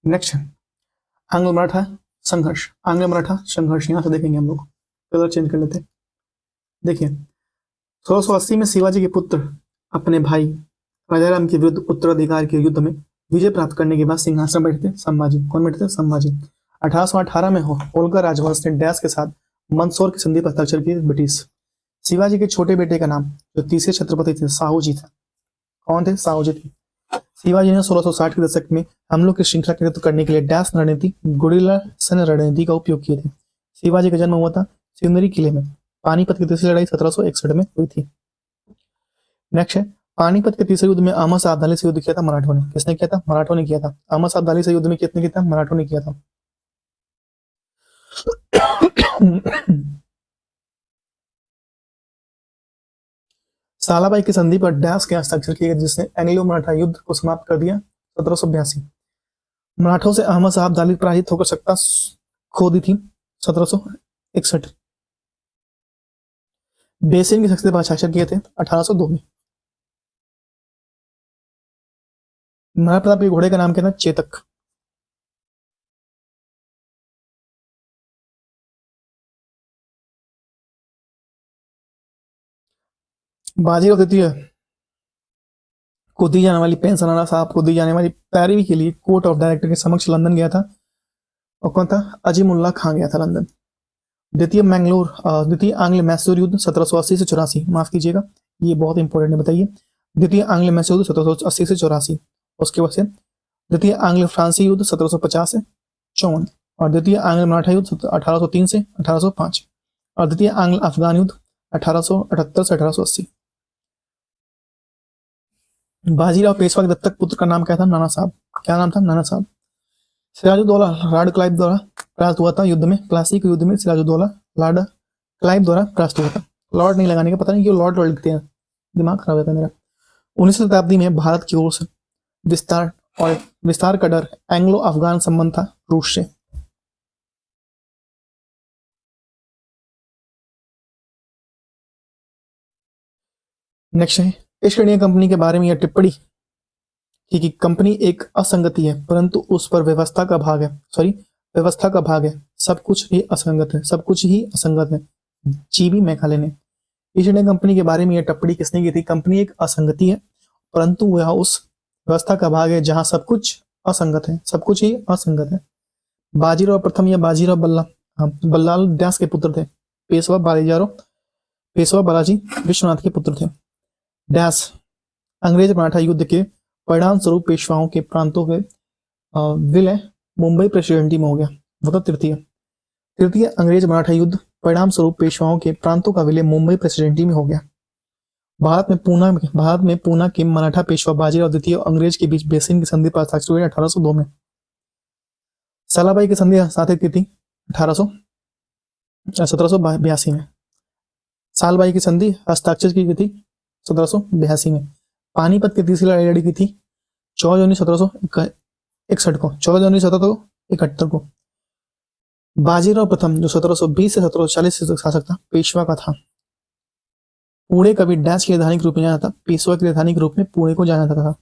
नेक्स्ट आंग्ल मराठा संघर्ष। यहां से देखेंगे हम लोग, कलर चेंज कर लेते हैं। देखिए 1680 में शिवाजी के पुत्र अपने भाई राजाराम के विरुद्ध उत्तराधिकार के युद्ध में विजय प्राप्त करने के बाद सिंहासन बैठे थे संभाजी। कौन बैठे थे? संभाजी। 1818 में होलकर राजवंश ने डैश के साथ मंदसौर की संधि पर हस्ताक्षर किए ब्रिटिश। शिवाजी के छोटे बेटे का नाम जो तीसरे छत्रपति थे साहूजी था। कौन थे? साहूजी थे। शिवाजी ने 1660 के दशक में हमलों की श्रृंखला के नेतृत्व करने के लिए डैश रणनीति गुरिल्ला सैन्य रणनीति का उपयोग किए थे। शिवाजी का जन्म हुआ था सिंदरी किले में। पानीपत की तीसरी लड़ाई 1761 में हुई थी। नेक्स्ट है पानीपत के तीसरे युद्ध में अहमद शाह अब्दाली से युद्ध किया था मराठों ने। किसने किया था? मराठों ने किया था। अहमद शाह अब्दाली से युद्ध में किसने किया था? मराठों ने किया था। सालाबाई की संधि पर डैश के हस्ताक्षर किए गए जिसने एंग्लो मराठा युद्ध को समाप्त कर दिया 1782। मराठों से अहमद शाह अब्दाली पराजित होकर सत्ता खो दी थी 1761। बेसिन की शक्ति पर हस्ताक्षर किए थे 1802 में। महाराणा प्रताप के घोड़े का नाम क्या था? चेतक। बाजीराव तृतीय को दी जाने वाली पेंशन साहब को दी जाने वाली पैरवी के लिए कोर्ट ऑफ डायरेक्टर के समक्ष लंदन गया था। और कौन था? अजीमुल्ला खां गया था लंदन। द्वितीय आंग्ल मैसूर युद्ध 1780 से 84। माफ कीजिएगा, ये बहुत इंपॉर्टेंट है, बताइए। द्वितीय आंग्ल मैसूर युद्ध 1780 से 84। उसके बाद से द्वितीय आंग्ल फ्रांसी युद्ध 1750 से 54। और द्वितीय आंग्ल मराठा युद्ध 1803 से 1805। और द्वितीय आंग्ल अफगान युद्ध 1878 से 1880। बाजीराव पेशवा के दत्तक पुत्र का नाम क्या था? नाना साहब। क्या नाम था? नाना साहब। सिराजुद्दौला लॉर्ड क्लाइव द्वारा परास्त हुआ था युद्ध में, प्लासी के युद्ध में सिराजुद्दौला लॉर्ड क्लाइव द्वारा परास्त हुआ था। लॉर्ड नहीं लगाने का, पता नहीं क्यों लॉर्ड लॉर्ड लिखते हैं, दिमाग खराब होता है मेरा। 19वीं शताब्दी में भारत की ओर से विस्तार का डर एंग्लो अफगान संबंध था रूस से। नेक्स्ट है ईस्ट इंडिया कंपनी के बारे में यह टिप्पणी कि कंपनी एक असंगति है परंतु उस पर व्यवस्था का भाग है, व्यवस्था का भाग है, सब कुछ ही असंगत है, सब कुछ ही असंगत है। जीबी मैकाले ने ईस्ट इंडिया कंपनी के बारे में यह टिप्पणी किसने की थी? कंपनी एक असंगति है परंतु वह उस व्यवस्था का भाग है जहां सब कुछ असंगत है, सब कुछ ही असंगत है। बाजीराव प्रथम या बाजीराव बल्लाल व्यास के पुत्र थे। पेशवा बालाजी विश्वनाथ के पुत्र थे। डैश अंग्रेज मराठा युद्ध के परिणाम स्वरूप पेशवाओं के प्रांतों के विलय मुंबई प्रेसिडेंटी में हो गया। मतलब तृतीय अंग्रेज मराठा युद्ध परिणाम स्वरूप पेशवाओं के प्रांतों का विलय मुंबई प्रेसिडेंटी में हो गया। भारत में पूना के मराठा पेशवा बाजीराव द्वितीय अंग्रेज के बीच बेसिन की संधि पर हस्ताक्षर हुए 1802 में। सालाबाई की संधि हस्ताक्षरित की थी 1782 में। सालबाई की संधि हस्ताक्षर की गई थी 1782 में। पानीपत की तीसरी लड़ाई लड़ी की थी 14 जनवरी 1761 को, 14 जनवरी 1771 को। बाजीराव प्रथम जो 1720 से 1740 से शासक था, पेशवा का था। पुणे कभी डैश के राजधानी के रूप में जाना था, पेशवा की राजधानी के रूप में पुणे को जाना जाता था।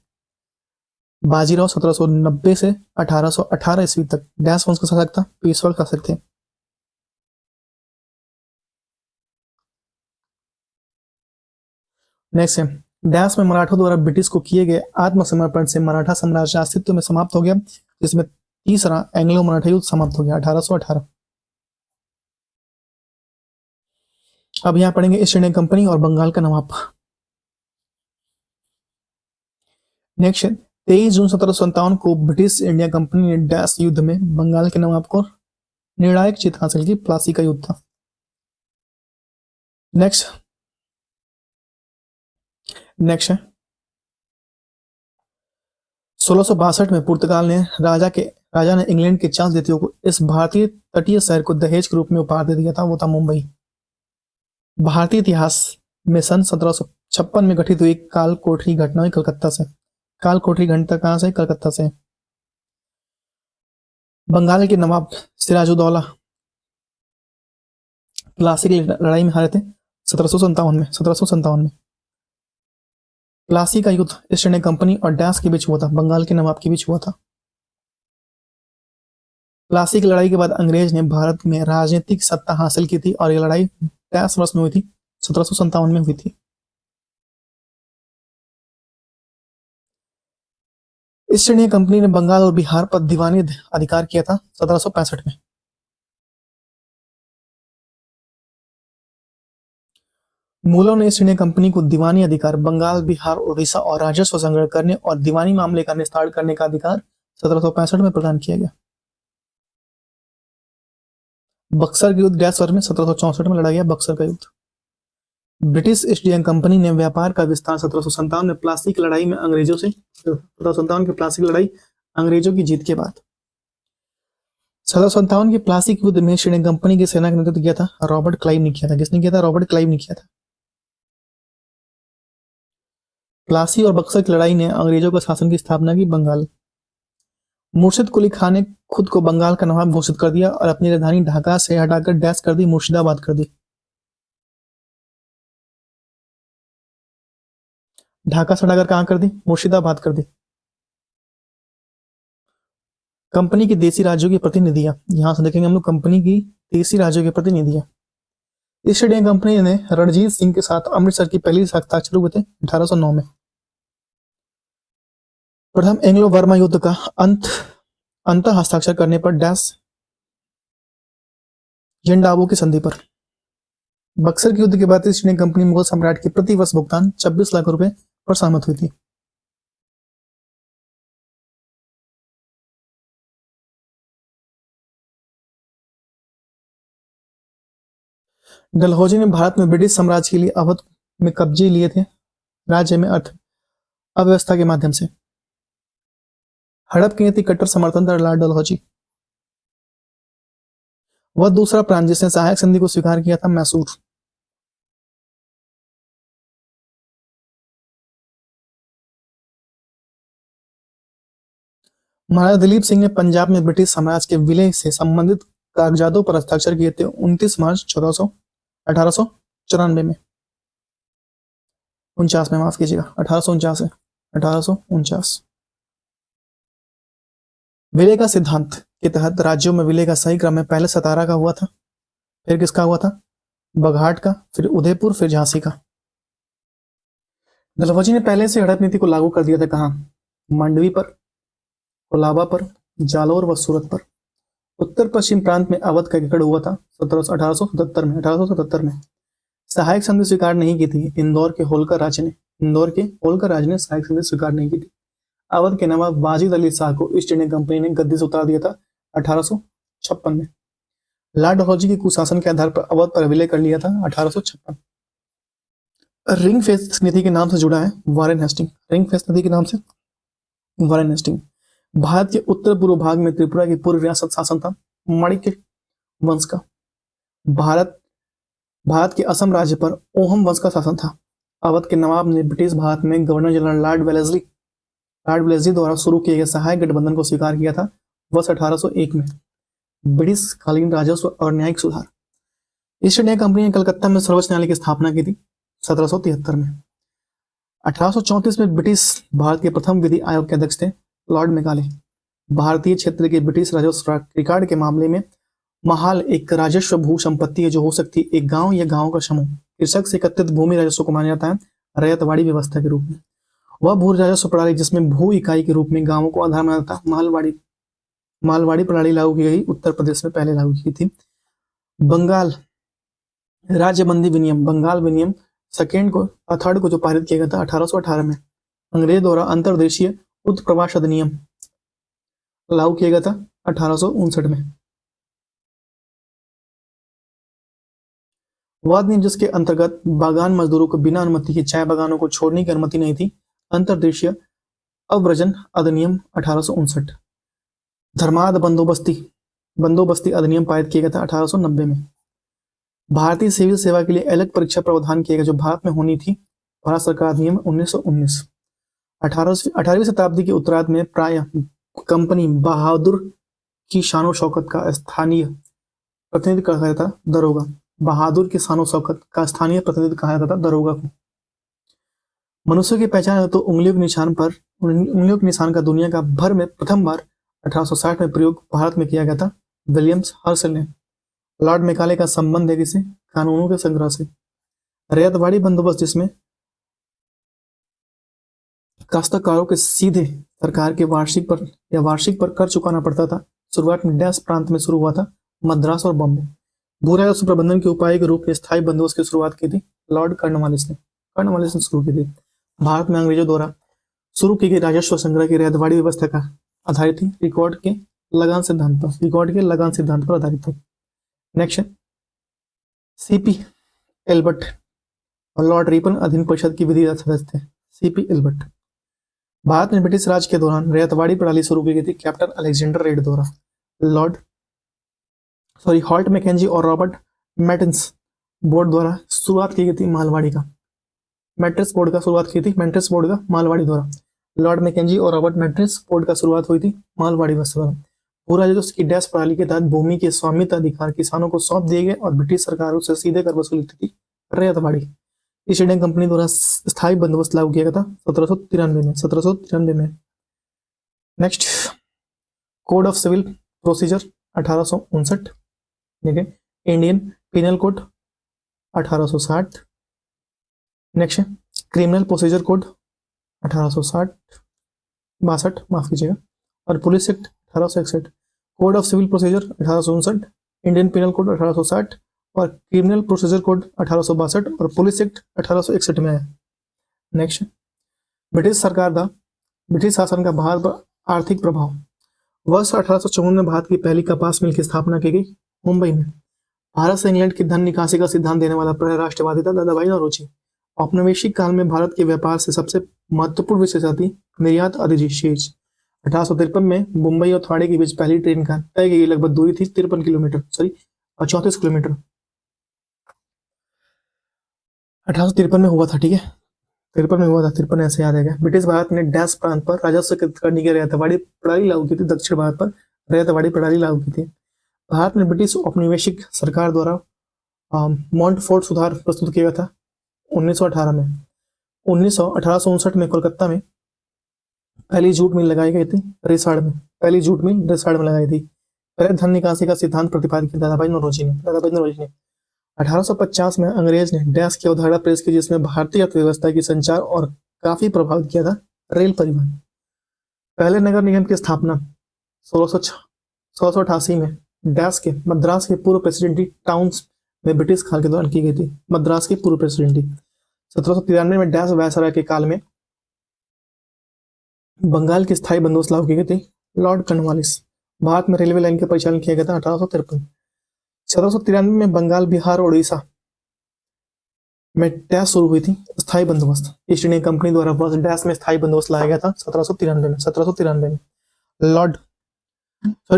बाजीराव 1790 से 1818 ईस्वी तक डैश वंश का शासक था, पेशवा का शासक थे। नेक्स्ट है डैश में मराठों द्वारा ब्रिटिश को किए गए आत्मसमर्पण से मराठा साम्राज्य अस्तित्व में समाप्त हो गया, जिसमें तीसरा एंग्लो मराठा युद्ध समाप्त हो गया 1818। अब यहां पढ़ेंगे ईस्ट इंडिया कंपनी और बंगाल का नवाब। नेक्स्ट 23 जून 1757 को ब्रिटिश इंडिया कंपनी ने डैश युद्ध में बंगाल के नवाब को निर्णायक जीत हासिल की। प्लासी का युद्ध था। नेक्स्ट है 1662 में पुर्तगाल ने राजा ने इंग्लैंड के चार्ल्स द्वितीय को इस भारतीय तटीय शहर को दहेज के रूप में उपहार दे दिया था, वो था मुंबई। भारतीय इतिहास में सन 1756 में घटित हुई काल कोठरी घटना हुई कलकत्ता से। काल कोठरी घटना कहां से? कलकत्ता से। बंगाल के नवाब सिराजुद्दौला प्लासी की लड़ाई में हारे थे 1757 में। प्लासी का युद्ध ईस्ट इंडिया कंपनी और डैश के बीच हुआ था, बंगाल के नवाब के बीच हुआ था। प्लासी की लड़ाई के बाद अंग्रेज ने भारत में राजनीतिक सत्ता हासिल की थी और यह लड़ाई डैश वर्ष में हुई थी, 1757 में हुई थी। ईस्ट इंडिया कंपनी ने बंगाल और बिहार पर दीवानी अधिकार किया था 1765 में। मूलों ने ईस्ट इंडिया कंपनी को दीवानी अधिकार बंगाल, बिहार, उड़ीसा और राजस्व संग्रह करने और दीवानी मामले का निस्तारण करने का अधिकार 1765 में प्रदान किया गया। बक्सर के युद्ध डैश वर्ष में 1764 में लड़ा गया बक्सर का युद्ध। ब्रिटिश ईस्ट इंडिया कंपनी ने व्यापार का विस्तार 1757 में प्लासी की लड़ाई में अंग्रेजों से 1757 की प्लासी की लड़ाई अंग्रेजों की जीत के बाद। 1757 के प्लासी के युद्ध में ईस्ट इंडिया कंपनी की सेना का नेतृत्व किया था रॉबर्ट क्लाइव ने किया था। किसने किया था? रॉबर्ट क्लाइव ने किया था। प्लासी और बक्सर की लड़ाई ने अंग्रेजों के शासन की स्थापना की बंगाल। मुर्शिद कुली खान ने खुद को बंगाल का नवाब घोषित कर दिया और अपनी राजधानी ढाका से हटाकर डैश कर दी, मुर्शिदाबाद कर दी। ढाका से हटाकर कहां कर दी? मुर्शिदाबाद कर दी। कंपनी की देसी राज्यों की प्रतिनिधियां, यहां से देखेंगे हम लोग कंपनी की देसी राज्यों की प्रतिनिधियां। ईस्ट इंडिया कंपनी ने रणजीत सिंह के साथ अमृतसर की पहली हस्ताक्षर हुए थे 1809 में। प्रथम एंग्लो बर्मा युद्ध का अंत हस्ताक्षर करने पर डैश येंडाबो की संधि पर। बक्सर के युद्ध के बाद ईस्ट इंडिया कंपनी मुगल सम्राट के प्रति वर्ष भुगतान 26 लाख रुपए पर सहमत हुई थी। डलहौजी ने भारत में ब्रिटिश साम्राज्य के लिए अवध में कब्जे लिए थे। राज्य में अव्यवस्था के माध्यम से। हड़प की नीति कट्टर समर्थन था लॉर्ड डलहौजी। वह दूसरा प्रांत जिसने सहायक संधि को स्वीकार किया था मैसूर। महाराजा दिलीप सिंह ने पंजाब में ब्रिटिश साम्राज्य के विलय से संबंधित कागजातों पर हस्ताक्षर किए थे 29 मार्च 1894 में। 49 में, माफ कीजिएगा, 1849 है, 1849। विलय का सिद्धांत के तहत राज्यों में विलय का सही क्रम में पहले सतारा का हुआ था, फिर किसका हुआ था, बघाट का, फिर उदयपुर, फिर झांसी का। डलहौजी ने पहले से हड़प नीति को लागू कर दिया था कहां, मांडवी पर, कोलाबा पर, जालोर व सूरत पर। उत्तर पश्चिम प्रांत में अवध का विकट हुआ था 1877 में। सहायक संधि स्वीकार नहीं की थी इंदौर के होलकर राज्य ने सहायक संधि स्वीकार नहीं की थी। अवध के नवाब वाजिद अली शाह को ईस्ट इंडिया कंपनी ने गद्दी से उतार दिया था 1856 में। लॉर्ड डलहौजी के कुशासन के आधार पर अवध पर विलय कर लिया था 1856। रिंग फेंस नीति के नाम से जुड़ा है वारेन हेस्टिंग। रिंग फेंस नीति के नाम से वारेन हेस्टिंग। भारत के उत्तर पूर्व भाग में त्रिपुरा की पूर्व रियासत शासन था माणिक्य वंश का। भारत के असम राज्य पर ओहम वंश का शासन था। अवध के नवाब ने ब्रिटिश भारत में गवर्नर जनरल लॉर्ड वेलेस्ली द्वारा शुरू किए गए सहायक गठबंधन को स्वीकार किया था वर्ष 1801 में। ब्रिटिश कालीन राजस्व और न्यायिक सुधार। ईस्ट इंडिया कंपनी ने कलकत्ता में सर्वोच्च न्यायालय की स्थापना की थी 1773 में। 1834 में ब्रिटिश भारत के प्रथम विधि आयोग के अध्यक्ष थे लॉर्ड मेकाले। भारतीय क्षेत्र के ब्रिटिश राजस्व रिकॉर्ड के मामले में महाल एक राजस्व भू संपत्ति है जो हो सकती है एक गांव या गांव का समूह। कृषक से एकत्रित भूमि राजस्व को माना जाता है रैयतवाड़ी व्यवस्था के रूप में। वह भू राजस्व प्रणाली जिसमें भू इकाई के रूप में गांवों को आधार माना जाता मालवाड़ी प्रणाली लागू की गई, उत्तर प्रदेश में पहले लागू की थी। बंगाल राज्यबंदी विनियम, बंगाल विनियम थर्ड को जो पारित किया गया था 1818 में। अंग्रेज द्वारा अंतर्देशीय उत्प्रवास अधिनियम लागू किया गया था 1859 में। वह अधिनियम जिसके अंतर्गत बागान मजदूरों को बिना अनुमति के चाय बागानों को छोड़ने की अनुमति नहीं थी, अंतर्देशीय अव्रजन अधिनियम 1859। धर्माद बंदोबस्ती अधिनियम पारित किया गया था 1890 में। भारतीय सिविल सेवा के लिए अलग परीक्षा प्रावधान किया गया जो भारत में होनी थी, भारत सरकार अधिनियम 1919। 18वीं शताब्दी के उत्तरार्ध में प्राय कंपनी बहादुर की शानो शौकत का स्थानीय प्रतिनिधि कहा जाता था दरोगा। बहादुर की शानो शौकत का स्थानीय प्रतिनिधि कहा जाता था दरोगा को। मनुष्य की पहचान तो उंगलियों के निशान का दुनिया का भर में प्रथम बार 1860 में प्रयोग भारत में किया गया था विलियम्स हर्सल ने। लॉर्ड मेकाले का संबंध है किसे, कानूनों के संग्रह से। रैयतवाड़ी बंदोबस्त जिसमें काश्तकारों के सीधे सरकार के वार्षिक पर कर चुकाना पड़ता था। शुरुआत में डैश प्रांत में शुरू हुआ था, मद्रास और बॉम्बे। भू राजस्व प्रबंधन के उपाय के रूप में स्थायी बंदोबस्त की शुरुआत की थी लॉर्ड कर्नवालिस ने शुरू की थी। भारत में अंग्रेजों द्वारा शुरू की गई राजस्व संग्रह की रैयतवाड़ी व्यवस्था का आधारित थी रिकॉर्ड के लगान सिद्धांत पर आधारित थी। नेक्स्ट सीपी एल्बर्ट और लॉर्ड रिपन अधीन परिषद की विधि सदस्य थे। CP Albert. भारत में ब्रिटिश राज के दौरान रैयतवाड़ी प्रणाली शुरू की गई थी कैप्टन अलेक्जेंडर रेड द्वारा। हॉल्ट मैकेंजी और रॉबर्ट मैटिस बोर्ड द्वारा शुरुआत की गई थी मालवाड़ी का। मैट्रिस बोर्ड का मालवाड़ी द्वारा। लॉर्ड मैकेंजी और रॉबर्ट मैट्रिस बोर्ड का शुरुआत हुई थी मालवाड़ी व्यवस्था द्वारा। पूरा राजस्व की डैश प्रणाली के तहत भूमि के स्वामित्व अधिकार किसानों को सौंप दिए गए और ब्रिटिश सरकार उससे सीधे कर वसूली थी रैयतवाड़ी। ईस्ट इंडिया कंपनी द्वारा स्थायी बंदोबस्त लागू किया गया था 1793 में। Next code of civil procedure 1859। ठीक है। Indian penal code 1860। Next criminal procedure code 1862, माफ कीजिएगा, और police act 1861। Code of civil procedure 1859, Indian penal code 1860 और क्रिमिनल प्रोसीजर कोड 1862 और पुलिस एक्ट 1861 में आया। नेक्स्ट ब्रिटिश शासन का भारत पर आर्थिक प्रभाव। वर्ष 1854 में भारत की पहली कपास मिल की स्थापना की गई मुंबई में। भारत से इंग्लैंड की धन निकासी का सिद्धांत देने वाला पहला राष्ट्रवादी था दादा भाई नौरोजी। औपनिवेशिक काल में भारत के व्यापार से सबसे महत्वपूर्ण विशेषता निर्यात अधिशेष। 1853 में मुंबई और थाने के बीच पहली ट्रेन का तय की लगभग दूरी थी 53 किलोमीटर, सॉरी 34 किलोमीटर। 1853 में हुआ था, ठीक है, 53 में हुआ था, 53 ऐसे याद है। ब्रिटिश भारत ने डैश प्रांत पर राजस्व करने की रियायतवाड़ी प्रणाली लागू की थी। दक्षिण भारत पर रियायतवाड़ी प्रणाली लागू की थी। भारत में ब्रिटिश औपनिवेशिक सरकार द्वारा मॉन्टफोर्ट सुधार प्रस्तुत किया गया था 1918 में। 1859 में कोलकाता में पहली जूट मिल लगाई गई थी रेसाड़ में, पहली जूट मिल रेसाड़ में लगाई थी। पहले धन निकासी का सिद्धांत प्रतिपादित किया दादाभाई नौरोजी ने। 1850 में अंग्रेज ने डैश की अवधारणा पेश की, जिसमें भारतीय अर्थव्यवस्था की संचार और काफी प्रभावित किया था रेल परिवहन। पहले नगर निगम की स्थापना 1688 में डैश के मद्रास के पूर्व प्रेसिडेंटी टाउन्स में ब्रिटिश काल के दौरान की गई थी। मद्रास की पूर्व प्रेसिडेंटी 1793 में डैश वायसराय के काल में बंगाल की स्थायी बंदोबस्त लागू की गई थी लॉर्ड कॉर्नवालिस। भारत में रेलवे लाइन का परिचालन किया गया था 1853। 1793 में बंगाल, बिहार और उड़ीसा में डैश शुरू हुई थी स्थायी बंदोबस्त। ईस्ट इंडिया कंपनी द्वारा डैश में स्थायी बंदोबस्त लाया गया था 1793 में।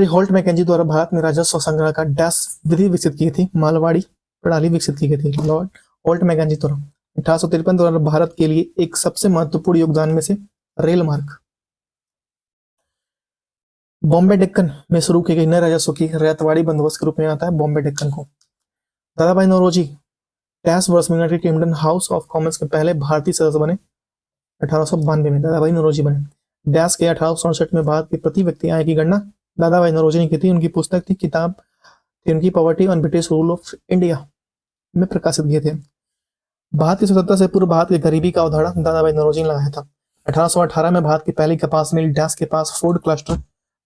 होल्ट मैकेंजी द्वारा भारत में राजस्व संग्रह का डैश विधि विकसित की थी, मालवाड़ी प्रणाली विकसित की गई थी लॉर्ड होल्ट मैकेंजी द्वारा। 1853 द्वारा भारत के लिए एक सबसे महत्वपूर्ण योगदान में से रेल मार्ग। बॉम्बे डेक्कन में शुरू की गई नए राजस्व की रियायतवाड़ी बंदोबस्त के रूप में आता है बॉम्बे डेक्कन को। दादाभाई नौरोजी डैश वर्ष में United kingdom house of Commons के पहले भारतीय सदस्य बने 1892 में। दादाभाई नौरोजी बने। डैश के 1867 में भारत के प्रति व्यक्ति आय की गणना दादाभाई नौरोजी ने की थी। उनकी पुस्तक थी, किताब थी उनकी poverty on British rule of India में प्रकाशित किए थे। भारत की स्वतंत्रता से पूर्व भारत की गरीबी का अवधारणा दादाभाई नौरोजी ने लगाया था। 1818 में भारत की पहली कपास मिल डैश के पास फोर्ड क्लस्टर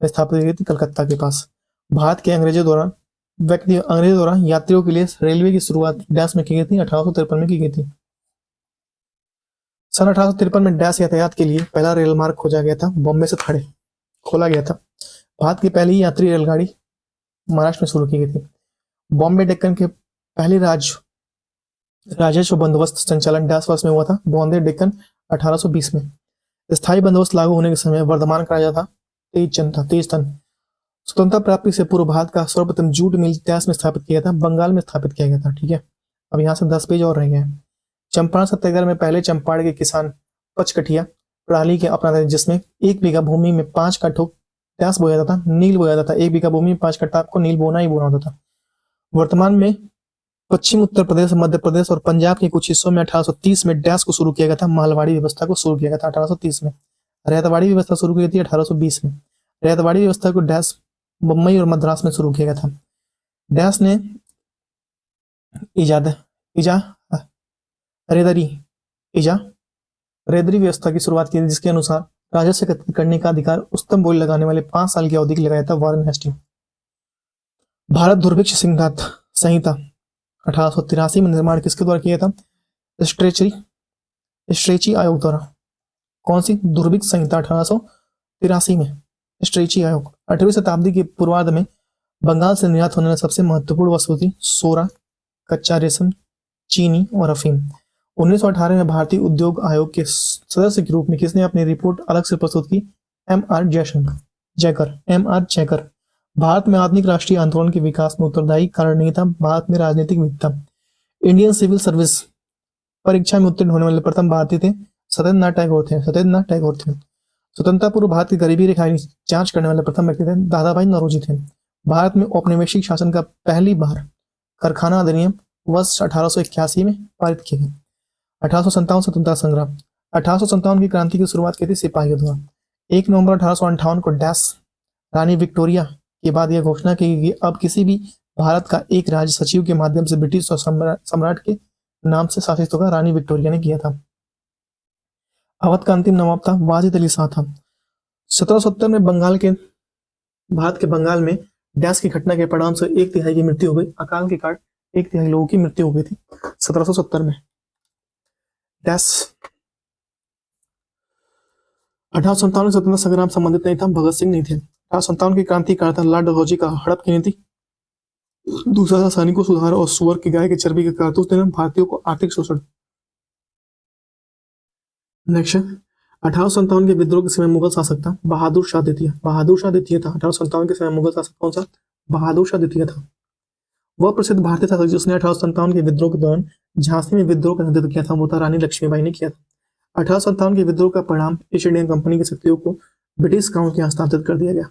में स्थापित की गई थी कलकत्ता के पास। भारत के अंग्रेजों द्वारा यात्रियों के लिए रेलवे की शुरुआत डैश में की गई थी 1853 में की गई थी। सन 1853 में डैश यातायात के लिए पहला रेल मार्ग खोजा गया था, बॉम्बे से थाने खोला गया था। भारत की पहली यात्री रेलगाड़ी महाराष्ट्र में शुरू की गई थी। बॉम्बे डेक्कन के पहली राजस्व बंदोबस्त संचालन डैश वर्ष में हुआ था, बॉम्बे डेक्कन 1820 में। स्थायी बंदोबस्त लागू होने के समय वर्धमान का राजा था 23 टन। स्वतंत्रता प्राप्ति से पूर्व भारत का सर्वप्रथम जूट मिल डैश में स्थापित किया था, बंगाल में स्थापित किया गया था, ठीक है। अब यहाँ से 10 पेज और रह गए हैं। चंपारण सत्याग्रह में पहले चंपारण के किसान पचकठिया प्रणाली के अपनाते थे, जिसमें 1 बीघा भूमि में 5 कट्ठों डैश बोया जाता था, नील बोया जाता था। 1 बीघा भूमि में 5 कट्ठा आपको नील बोना ही बोना होता था। वर्तमान में पश्चिम उत्तर प्रदेश, मध्य प्रदेश और पंजाब के कुछ हिस्सों में 1830 में डैश को शुरू किया गया था, मालवाड़ी व्यवस्था को शुरू किया गया था 1830 में। रैयतवाड़ी व्यवस्था शुरू की गई थी 1820 में। रैयतवाड़ी व्यवस्था को डैश मुंबई और मद्रास में शुरू किया गया था। डैश ने रेदरी व्यवस्था की शुरुआत की, जिसके अनुसार राजस्व एकत्रित करने का अधिकार उच्चतम बोली लगाने वाले 5 साल की अवधि के लिए लगाया था वॉरेन हेस्टिंग। भारत दुर्भिक्ष संहिता 1883 में निर्माण किसके द्वारा किया था? स्ट्रेची आयोग द्वारा। कौन सी? दुर्भिक्ष संहिता 1883 में स्ट्रेची आयोग। 8वीं शताब्दी के पूर्वार्ध में बंगाल से निर्यात होने वाली सबसे महत्वपूर्ण वस्तु थी सोरा, कच्चा रेशम, चीनी और अफीम। 1918 में भारतीय उद्योग आयोग के सदस्य के रूप में किसने अपनी रिपोर्ट अलग से प्रस्तुत की? M.R. जयकर। भारत में आधुनिक राष्ट्रीय आंदोलन के विकास में उत्तरदायी कारण नहीं था भारत में राजनीतिक विविधता। इंडियन सिविल सर्विस परीक्षा में उत्तीर्ण होने वाले प्रथम भारतीय थे सत्येंद्रनाथ टैगोर थे। स्वतंत्रता पूर्व भारत की गरीबी रेखा की जांच करने वाले प्रथम व्यक्ति थे दादाभाई नौरोजी थे। भारत में औपनिवेशिक शासन का पहली बार कारखाना अधिनियम वर्ष 1881 में पारित किया गया। 1857 स्वतंत्रता संग्राम। 1857 की क्रांति की शुरुआत की थी सिपाहियों द्वारा। 1 नवंबर 1858 को डैश रानी विक्टोरिया के बाद यह घोषणा की गई अब किसी भी भारत का एक राज्य सचिव के माध्यम से ब्रिटिश और सम्राट के नाम से शासित होगा। रानी विक्टोरिया ने किया था। अवध का अंतिम नवाब था वाजिद अली शाह था। 1770 में भारत के बंगाल में डैश की घटना के परिणाम से 1/3 की मृत्यु हो गई। अकाल के कारण 1/3 लोगों की मृत्यु हो गई थी 1770 में। डैश 1857 में स्वतंत्रता संग्राम संबंधित नहीं था, भगत सिंह नहीं थे। 1857 की क्रांति कारण था लॉर्ड डलहौजी का हड़प की नीति। दूसरा था सैनिकों सुधार और सुअर की गाय की चर्बी के कारतूस देना, भारतीयों को आर्थिक शोषण। नेक्स्ट 1857 के विद्रोह के समय मुगल शासक था बहादुर शाह द्वितीय। बहादुर शाह द्वितीय था 1857 के समय मुगल शासक। कौन सा? बहादुर शाह द्वितीय था। वह प्रसिद्ध भारतीय शासक जिसने 1857 के विद्रोह के दौरान झांसी में विद्रोह का नेतृत्व किया था वो था रानी लक्ष्मीबाई ने किया था। 1857 के विद्रोह का परिणाम ईस्ट इंडियन कंपनी की शक्तियों को ब्रिटिश क्राउन के हस्तांतरित कर दिया गया।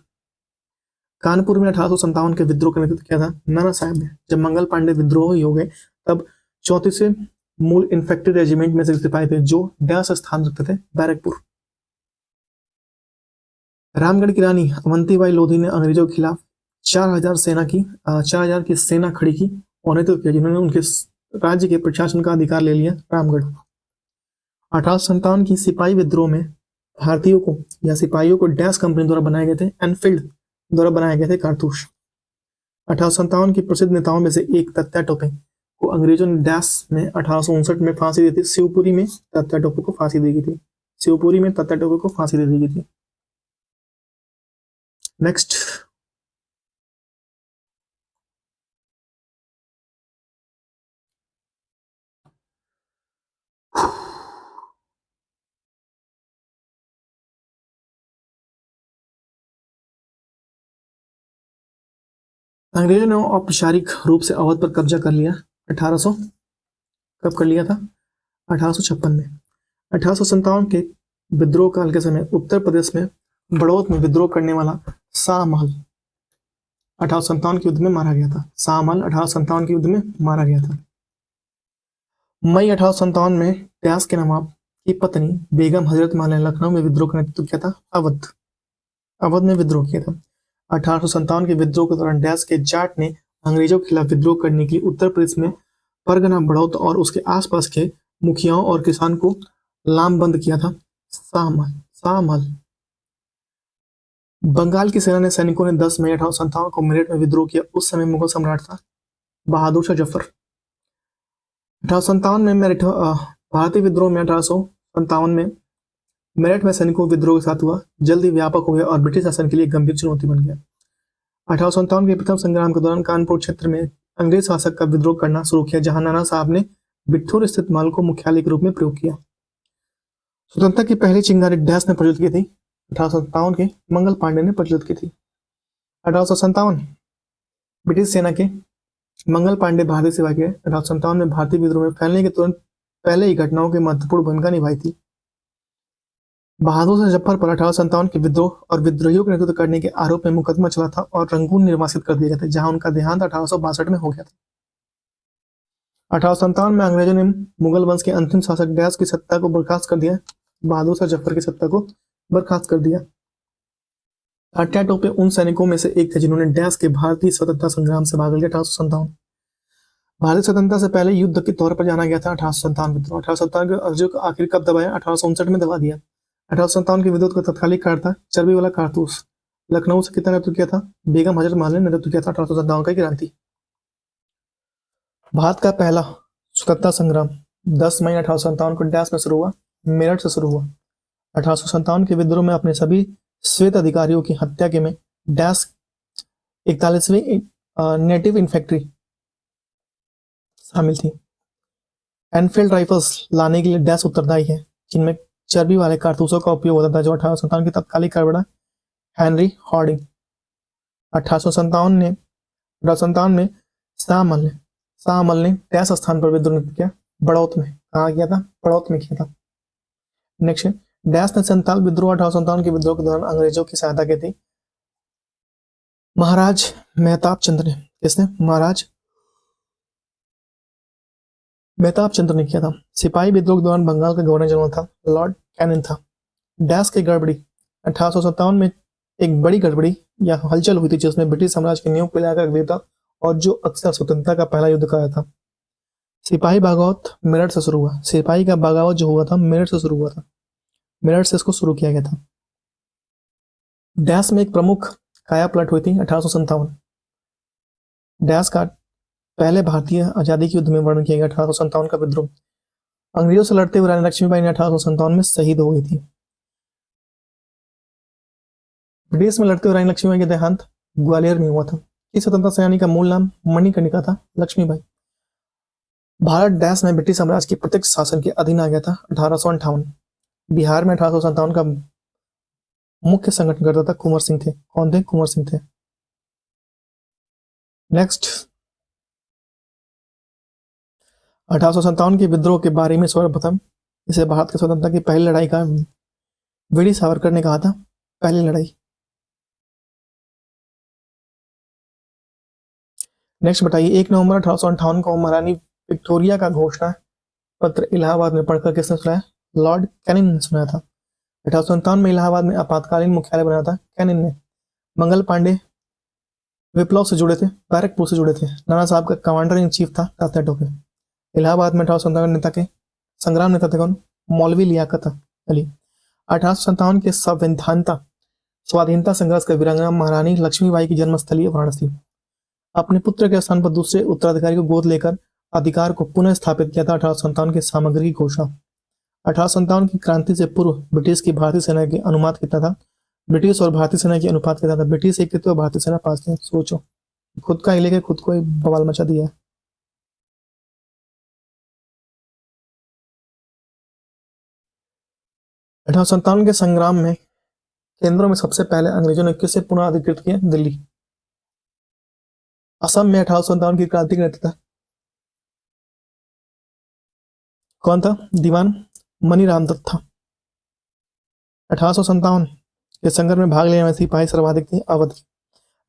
कानपुर में 1857 के विद्रोह का नेतृत्व किया था नाना साहब ने। जब मंगल पांडे विद्रोही हो गए तब 34वें मूल इन्फेंट्री रेजिमेंट में से सिपाही थे जो डैश स्थान रखते थे बैरकपुर। रामगढ़ की रानी अवंतीबाई लोधी ने अंग्रेजों के खिलाफ 4000 की सेना खड़ी की और नेतृत्व किया जिन्होंने उनके राज्य के प्रशासन का अधिकार ले लिया रामगढ़। 1857 की सिपाही विद्रोह में भारतीयों को या सिपाहियों को डैश कंपनी द्वारा बनाए गए थे एनफील्ड द्वारा बनाए गए थे कारतूस। 1857 की प्रसिद्ध नेताओं में से एक तत्या टोपे को अंग्रेजों ने डैश में 1859 में फांसी दी थी। शिवपुरी में तत्या टोपे को फांसी दी गई थी। शिवपुरी में तत्या टोपे को फांसी दे दी गई थी। नेक्स्ट, अंग्रेजों ने औपचारिक रूप से अवध पर कब्जा कर लिया 1800 कब कर लिया था? 1856 में। 1857 के विद्रोह काल के समय उत्तर प्रदेश में बड़ौत में विद्रोह करने वाला शाहमहल 1857 के युद्ध में मारा गया था। शाहमहल 1857 के युद्ध में मारा गया था। मई 1857 में व्यास के नवाब की पत्नी बेगम हजरत महल ने लखनऊ में विद्रोह का नेतृत्व किया था। अवध में विद्रोह किया था। 1857 के विद्रोह के दौरान डैश के जाट ने अंग्रेजों के खिलाफ विद्रोह करने के लिए उत्तर प्रदेश में परगना बड़ौत और उसके आसपास के मुखियाओं और किसान को लामबंद किया था। शाहमहल। बंगाल की सेना ने सैनिकों ने 10 मई 1857 को मेरठ में विद्रोह किया। उस समय मुगल सम्राट था बहादुर शाह जफर। 1857 में मेरठ भारतीय विद्रोह में 1857 में मेरठ में सैनिकों विद्रोह के साथ हुआ, जल्दी व्यापक हो गया और ब्रिटिश शासन के लिए गंभीर चुनौती बन गया। 1857 के प्रथम संग्राम के दौरान कानपुर क्षेत्र में अंग्रेज शासक का विद्रोह करना शुरू किया, जहां नाना साहब ने बिठूर स्थित महल को मुख्यालय के रूप में प्रयोग किया। स्वतंत्रता की पहली चिंगारी डैश ने प्रज्वलित की थी। 1857 के मंगल पांडे ने प्रज्वलित की थी। 1857 ब्रिटिश सेना के मंगल पांडे भारतीय सेवा के 1857 में भारतीय विद्रोह में फैलने के तुरंत पहले ही घटनाओं की महत्वपूर्ण भूमिका निभाई थी। बहादुर शाह जफर पर 1857 के विद्रोह और विद्रोहियों के नेतृत्व करने के आरोप में मुकदमा चला था और रंगून निर्वासित कर दिया गया था, जहां उनका देहांत 1862 में हो गया था। 1857 में अंग्रेजों ने मुगल वंश के अंतिम शासक डैश की सत्ता को बर्खास्त कर दिया। बहादुर शाह जफर की सत्ता को बर्खास्त कर दिया। तत्या टोपे उन सैनिकों में से एक थे जिन्होंने डैश के भारतीय स्वतंत्रता संग्राम से भाग लिया। 1857 भारतीय स्वतंत्रता से पहले युद्ध के तौर पर जाना गया था 1857 विद्रोह। 1857 के अर्जियों को आखिर कब दबाया? 1859 में दबा दिया। 1857 के विद्रोह का तत्कालिक कारण था चर्बी वाला कारतूस। लखनऊ से कितना नेतृत्व किया था? बेगम हजरत महल ने नेतृत्व किया था। 1857 का क्रांति। भारत का पहला स्वतंत्रता संग्राम 10 मई 1857 को डैश में शुरू हुआ, मेरठ से शुरू हुआ। 1857 के विद्रोह में अपने सभी श्वेत अधिकारियों की हत्या के में डैश 41वीं नेटिव इन्फेंट्री शामिल थी। एनफील्ड राइफल्स लाने के लिए डैश उत्तरदायी है, जिनमें चर्बी वाले कारतूसों का उपयोग होता था, जो 1857 की तत्कालिक कारबड़ा हेनरी हॉर्डिंग। 1857 में शाहमल ने डैश स्थान पर विद्रोह किया, बड़ौत में। कहा किया था? बड़ौत में किया था। नेक्स्ट, डैश ने संताल विद्रोह 1857 के विद्रोह के दौरान अंग्रेजों की सहायता की थी। महाराज मेहताब चंद्र ने। किसने? महाराज मेहताब चंद्र ने किया था। सिपाही विद्रोह के दौरान बंगाल का गवर्नर जनरल था लॉर्ड कैनिंग था। डैश की गड़बड़ी 1857 में एक बड़ी गड़बड़ी या हलचल हुई थी, जिसमें ब्रिटिश साम्राज्य के नियोग को लेकर गया था और जो अक्सर स्वतंत्रता का पहला युद्ध कहा था। सिपाही बगावत मेरठ से शुरू हुआ। सिपाही का बगावत जो हुआ था मेरठ से शुरू हुआ था। मेरठ से इसको शुरू किया गया था। डैश में एक प्रमुख काया पलट हुई थी 1857। डैश का पहले भारतीय आजादी के युद्ध में वर्णन किया गया 1857 का विद्रोह। अंग्रेजों से लड़ते हुए रानी लक्ष्मीबाई ने 1857 में शहीद हो गई थी। ब्रिटिश में लड़ते हुए रानी लक्ष्मीबाई का देहांत ग्वालियर में हुआ था। इस स्वतंत्रता सेनानी का मूल नाम मणिकर्णिका था लक्ष्मीबाई। भारत डैश में ब्रिटिश साम्राज्य के प्रत्यक्ष शासन के अधीन आ गया था 1858। बिहार में 1857 का मुख्य संगठनकर्ता था कुंवर सिंह थे। कौन थे? कुंवर सिंह थे। नेक्स्ट, 1857 के विद्रोह के बारे में सर्वप्रथम इसे भारत की स्वतंत्रता की पहली लड़ाई का वीडी सावरकर ने कहा था। पहली लड़ाई। नेक्स्ट बताइए, 1 नवंबर 1858 को महारानी विक्टोरिया का घोषणा पत्र इलाहाबाद में पढ़कर किसने सुनाया? लॉर्ड कैनिंग ने सुनाया था। 1857 में इलाहाबाद में आपातकालीन मुख्यालय बनाया था कैनिंग ने। मंगल पांडे विप्लव से जुड़े थे, बैरकपुर से जुड़े थे। नाना साहब का कमांडर इन चीफ था तात्या टोपे। इलाहाबाद में 1857 नेता के संग्राम नेता थे कौन? मौलवी लियाकत अली। 1857 के स्वाधीनता संघर्ष का वीरांगना महारानी लक्ष्मीबाई की जन्मस्थली वाराणसी। अपने पुत्र के स्थान पर दूसरे उत्तराधिकारी को गोद लेकर अधिकार को पुनः स्थापित किया था। 1857 की सामग्री की घोषणा। 1857 की क्रांति से पूर्व ब्रिटिश की भारतीय सेना की अनुपात कितना था? ब्रिटिश और भारतीय सेना की अनुपात कितना था? ब्रिटिश 1 थे और भारतीय सेना 5 थे। सोचो, खुद का ही लेके खुद को ही बवाल मचा दिया है। अठारह सत्तावन के संग्राम में केंद्रों में सबसे पहले अंग्रेजों ने किसे पुनः अधिकृत किया? दिल्ली। असम में 1857 की क्रांति का नेता कौन था? दीवान मनीराम दत्त था। 1857 के संघर्ष में भाग लेने वाले सिपाही सर्वाधिक थे अवध।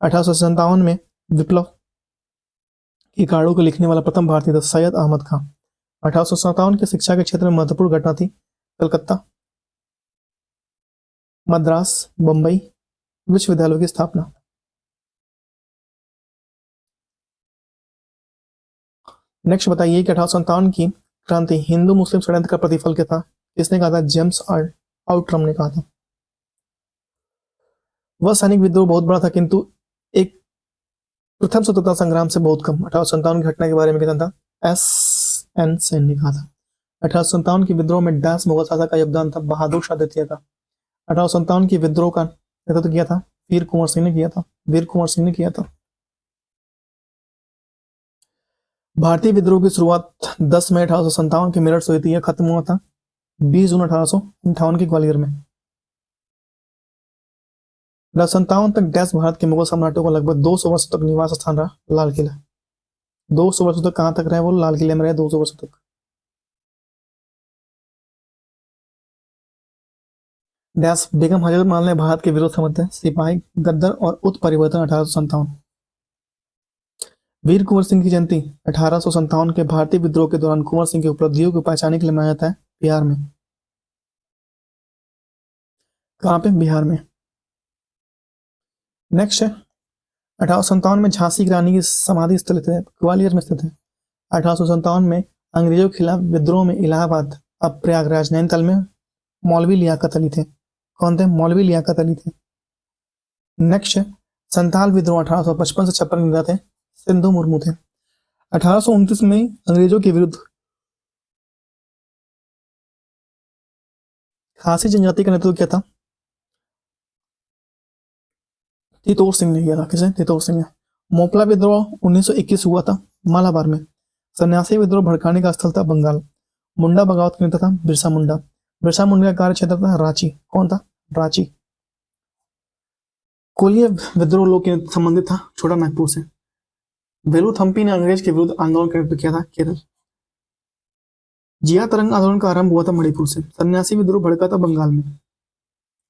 1857 में विप्लव की कारणों को लिखने वाला प्रथम भारतीय था सैयद अहमद खां। 1857 के शिक्षा के क्षेत्र में महत्वपूर्ण घटना थी कलकत्ता, मद्रास, बंबई विश्वविद्यालयों की स्थापना। नेक्स्ट बताइए कि 1857 की क्रांति हिंदू मुस्लिम षड्यंत्र का प्रतिफल क्या था? किसने कहा था? जेम्स आउट्रम ने कहा था। वह सैनिक विद्रोह बहुत बड़ा था किंतु एक प्रथम स्वतंत्रता संग्राम से बहुत कम। 1857 की घटना के बारे में कहता था एस.एन. सेन ने कहा था। 1857 के विद्रोह में डैश मुगल शासक का योगदान था? बहादुर शाह द्वितीय का। 1857 की विद्रोह का नेतृत्व किया था? वीर कुंवर सिंह ने किया था। वीर कुंवर सिंह ने किया था। भारतीय विद्रोह की शुरुआत 10 मई 1857 के मेरठ से हुई थी। यह खत्म हुआ था 20 जून 1858 के ग्वालियर में। 1857 तक डैश भारत के मुगल सम्राटों को लगभग 200 वर्ष तक निवास स्थान रहा लाल किला। 200 वर्षों तक कहां तक रहे वो? लाल किले में रहे 200 वर्षों तक। डैश बेगम हजरत महल ने भारत के विरोध समर्थन सिपाही गद्दर और उत्परिवर्तन 1857। वीर कुंवर सिंह की जयंती 1857 के भारतीय विद्रोह के दौरान कुंवर सिंह की उपलब्धियों को पहचानने के लिए मनाया जाता है बिहार में। कहां पे? बिहार में। नेक्स्ट है 1857 में झांसी की रानी की समाधि स्थल ग्वालियर में स्थित है। 1857 में अंग्रेजों के खिलाफ विद्रोह में इलाहाबाद अब प्रयागराज नैनीताल में मौलवी लियाकत अली थे। कौन थे? मौलवी लियाकत अली थे। नेक्स्ट है संथाल विद्रोह 1855 से 56 में थे सिंधु मुर्मू थे। 1829 में अंग्रेजों के विरुद्ध खासी जनजाति का नेतृत्व किया था? तितौर सिंह ने किया था। किसे? तितौर सिंह ने। मोपला विद्रोह 1921 हुआ था मालाबार में। सन्यासी विद्रोह भड़काने का स्थल था बंगाल। मुंडा बगावत का नेता था बिरसा मुंडा। बिरसा मुंडा का कार्य क्षेत्र था रांची। कौन था? रांची। कोलिया विद्रोह लोग के संबंधित था छोटा नागपुर से। वेलुथम्पी ने अंग्रेज के विरुद्ध आंदोलन का नेतृत्व किया था केरल। जिया तरंग आंदोलन का आरंभ हुआ था मणिपुर से। सन्यासी विद्रोह भड़का था बंगाल में।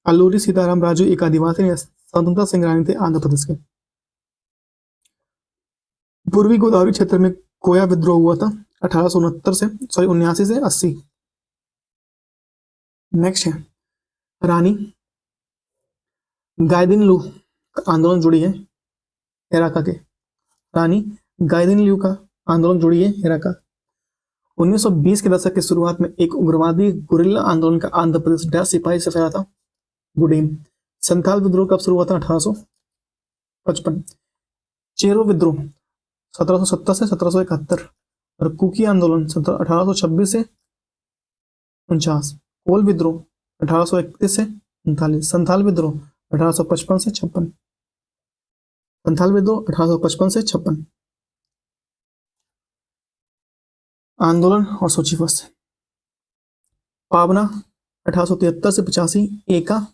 अल्लूरी सीताराम राजू एक आदिवासी स्वतंत्रता संग्रामी थे आंध्र प्रदेश के। पूर्वी गोदावरी क्षेत्र में कोया विद्रोह हुआ था 1869 से 80। नेक्स्ट है रानी गाइदिनलू का आंदोलन जुड़ी है हेराका के। रानी गाइदिनलू का आंदोलन जुड़ी है हेराका। 1920 के दशक की शुरुआत में एक उग्रवादी गुरिल्ला आंदोलन का आंध्र प्रदेश डैश सिपाही से फैला था गुडीम। संथाल विद्रोह कब शुरू हुआ था? 1855। चेरो विद्रोह 1770 से 1771 और कुकी आंदोलन 1826 से 49। कोल विद्रोह 1831 से 39। संथाल विद्रोह 1855 से 56। संथाल विद्रोह 1855 से 56। आंदोलन और सूची पाबना 1873 से 85, एका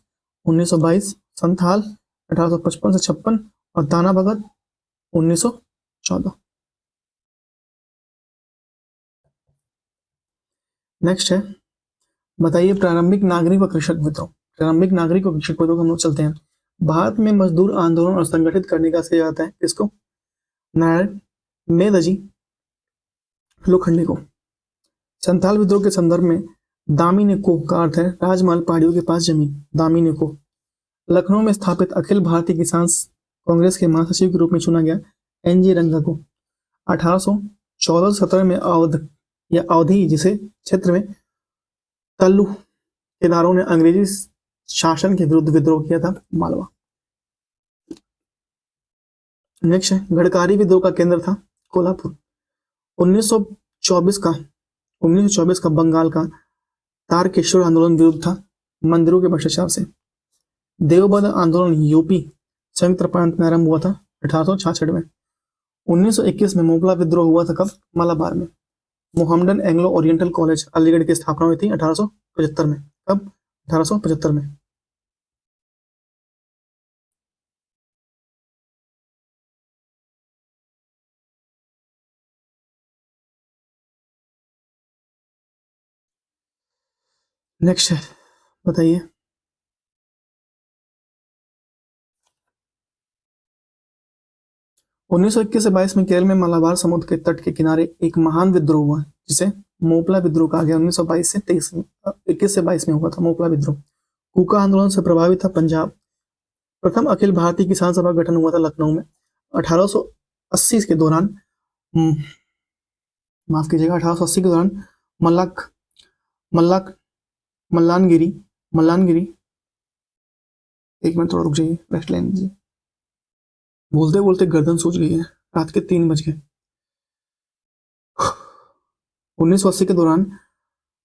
1922, संथाल 1855 से 56 और दाना भगत 1914। नेक्स्ट है, बताइए प्रारंभिक नागरिक व कृषक विद्रोह। प्रारंभिक नागरिक व कृषक विद्रोह हम लोग चलते हैं। भारत में मजदूर आंदोलन और संगठित करने का श्रेय जाता है किसको? नारायण मेघजी लोखंडे को। संथाल विद्रोह के संदर्भ में दामिनी को का अर्थ है राजमहल पहाड़ियों के पास जमीन, दामिनी को। लखनऊ में स्थापित अखिल भारतीय किसान कांग्रेस के महासचिव के रूप में चुना गया एनजी रंगा को। 1814-17 में अवध या अवधी जिसे क्षेत्र में तल्लु केदारों ने अंग्रेजी शासन के विरुद्ध विद्रोह किया था, मालवा। नेक्स्ट है, गढ़कारी विद्रोह का केंद्र था कोल्हापुर। 1924 का बंगाल का तारकेश्वर आंदोलन विरुद्ध था मंदिरों के भ्रष्टाचार से। देवबंद आंदोलन यूपी संयुक्त प्रांत में आरंभ हुआ था 1866 में। 1921 में मोपला विद्रोह हुआ था कब? मलाबार में। Mohammedan Anglo oriental college Aligarh की स्थापना हुई थी 1875 में। कब? 1875 में। नेक्स्ट है, बताइए 1921 से 22 में केरल में मलाबार समुद्र के तट के किनारे एक महान विद्रोह हुआ जिसे मोपला विद्रोह कहा गया। 1922 से 21 से 22 में हुआ था मोपला विद्रोह। कूका आंदोलन से प्रभावित था पंजाब। प्रथम अखिल भारतीय किसान सभा गठन हुआ था लखनऊ में 1880 के दौरान। माफ कीजिएगा, 1880 के दौरान मल्लाक मल्लाक मल्लानगिरी एक मिनट थोड़ा रुक जाइए, रेस्ट ले लीजिए। बोलते बोलते गर्दन सूज गई है, रात के 3 बज गए। 1980 के दौरान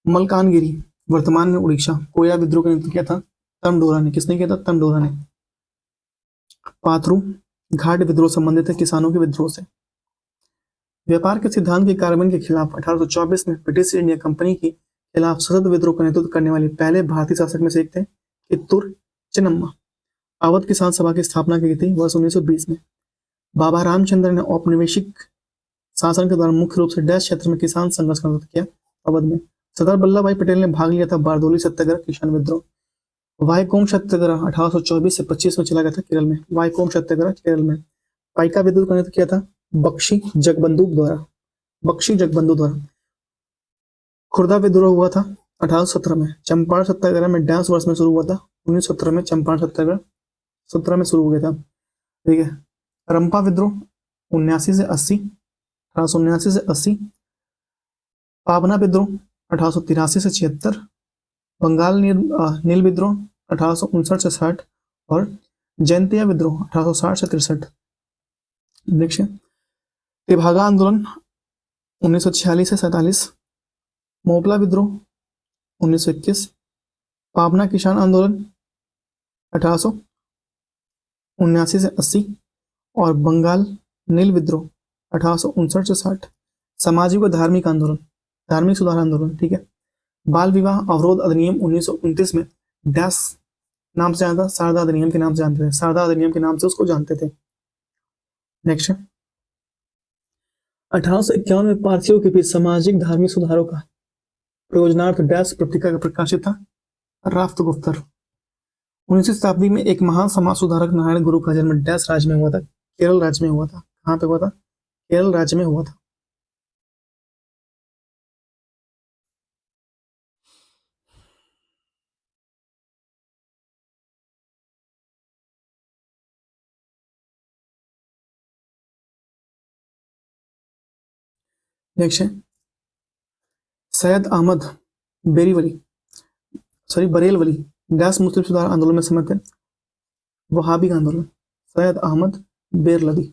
मलकानगिरी वर्तमान में उड़ीसा कोया विद्रोह का नेतृत्व किया था तमडोरा ने। किसने किया था? तमडोरा ने। पाथरू घाट विद्रोह संबंधित है किसानों के विद्रोह से। व्यापार के सिद्धांत के कार्यान्वयन के खिलाफ 1824 में ब्रिटिश इंडिया कंपनी के खिलाफ सशस्त्र विद्रोह का नेतृत्व करने वाले पहले भारतीय शासक में से एक थे कित्तूर चिन्नम्मा। अवध किसान सभा की स्थापना की थी वर्ष 1920 में। बाबा रामचंद्र ने औपनिवेशिक शासन के दौरान मुख्य रूप से डैश क्षेत्र में किसान संघर्ष का नेतृत्व किया अवध में। सरदार वल्लभ भाई पटेल ने भाग लिया था बारदोली सत्याग्रह किसान विद्रोह। वाईकोम सत्याग्रह 1824 से 25 में चला गया था केरल में। वाईकोम सत्याग्रह केरल में। पाइका विद्रोह का नेतृत्व किया था बख्शी जगबंधु द्वारा। खुर्दा विद्रोह हुआ था 1817 में। चंपारण सत्याग्रह में डैश वर्ष में शुरू हुआ था 1917 में। चंपारण सत्याग्रह 17 में शुरू हो गया था, ठीक है। रंपा विद्रोह 1979 से 80, 1879 से 80। पाबना विद्रोह 1883 से 76। बंगाल नील विद्रोह 1859 से 60 और जयंतिया विद्रोह 1860 से 63। नेक्स्ट तेभागा आंदोलन 1946 से 47। मोपला विद्रोह 1921। पाबना किसान आंदोलन 1879 से 80 और बंगाल नील विद्रोह 1859 से 60। सामाजिक व धार्मिक आंदोलन, धार्मिक सुधार आंदोलन, ठीक है। बाल विवाह अवरोध अधिनियम 1929 में डैश नाम से जानता, शारदा अधिनियम के नाम से जानते थे। शारदा अधिनियम के नाम से उसको जानते थे। नेक्स्ट 1851 में पारसियों के बीच सामाजिक धार्मिक सुधारों का प्रयोजनार्थ डैश पत्रिका का प्रकाशित था राफ्त गुफ्तर। 19वीं शताब्दी में एक महान समाज सुधारक नारायण गुरु का जन्म डैश राज्य में हुआ था? केरल राज्य में हुआ था। कहाँ पे हुआ था? केरल राज्य में हुआ था। नेक्स्ट है सैयद अहमद बरेलवली डैश मुस्लिम सुधार आंदोलन में सम्मिलित है वहाबी आंदोलन। सैयद अहमद बरेलवी।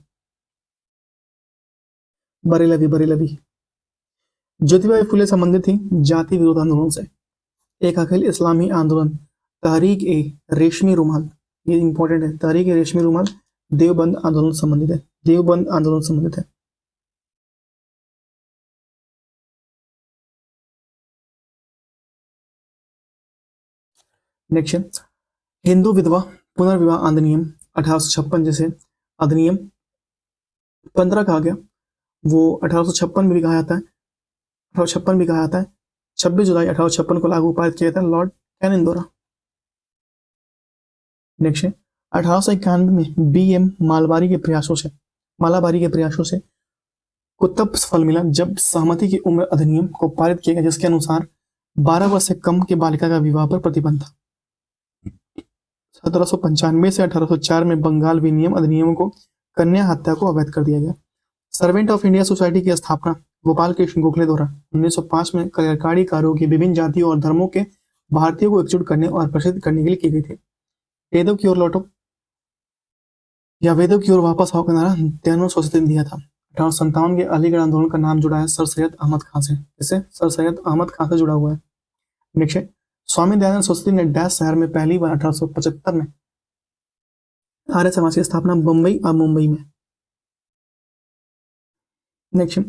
ज्योतिबा फुले संबंधित थी जाति विरोध आंदोलन से। एक अखिल इस्लामी आंदोलन तहरीक ए रेशमी रुमाल, ये इंपॉर्टेंट है, तहरीक ए रेशमी रुमाल देवबंद आंदोलन संबंधित है। नेक्स्ट है हिंदू विधवा पुनर्विवाह अधिनियम 1856, जैसे अधिनियम 15 कहा गया, वो 1856 में भी कहा जाता है, 1856 भी कहा जाता है। 26 जुलाई 1856 को लागू पारित किया था लॉर्ड कैनिंग द्वारा। नेक्स्ट है 1891 में बी.एम. मालाबारी के प्रयासों से को तब सफल मिला जब सहमति की उम्र अधिनियम को पारित किया गया, जिसके अनुसार 12 वर्ष से कम के बालिका का विवाह पर प्रतिबंध था। 1795 से 1804 में बंगाल विनियम अधिनियम को कन्या हत्या को अवैध कर दिया गया। सर्वेंट ऑफ इंडिया सोसाइटी की स्थापना गोपाल कृष्ण गोखले द्वारा 1905 में कल्याणकारी कार्यों की विभिन्न जातियों और धर्मों के भारतीयों को एकजुट करने और प्रसिद्ध करने के लिए की गई थी। वेदों की ओर लौटो या वेदों की ओर वापस आओ का नारा दयानंद सरस्वती ने दिया था। 1857 के अलीगढ़ आंदोलन का नाम जुड़ा है सर सैयद अहमद खान से, इससे सर सैयद अहमद खान से जुड़ा हुआ है। नेक्स्ट है स्वामी दयानंद सरस्वती ने डैश शहर में पहली बार 1875 में आर्य समाज की स्थापना बम्बई और मुंबई में। नेक्स्ट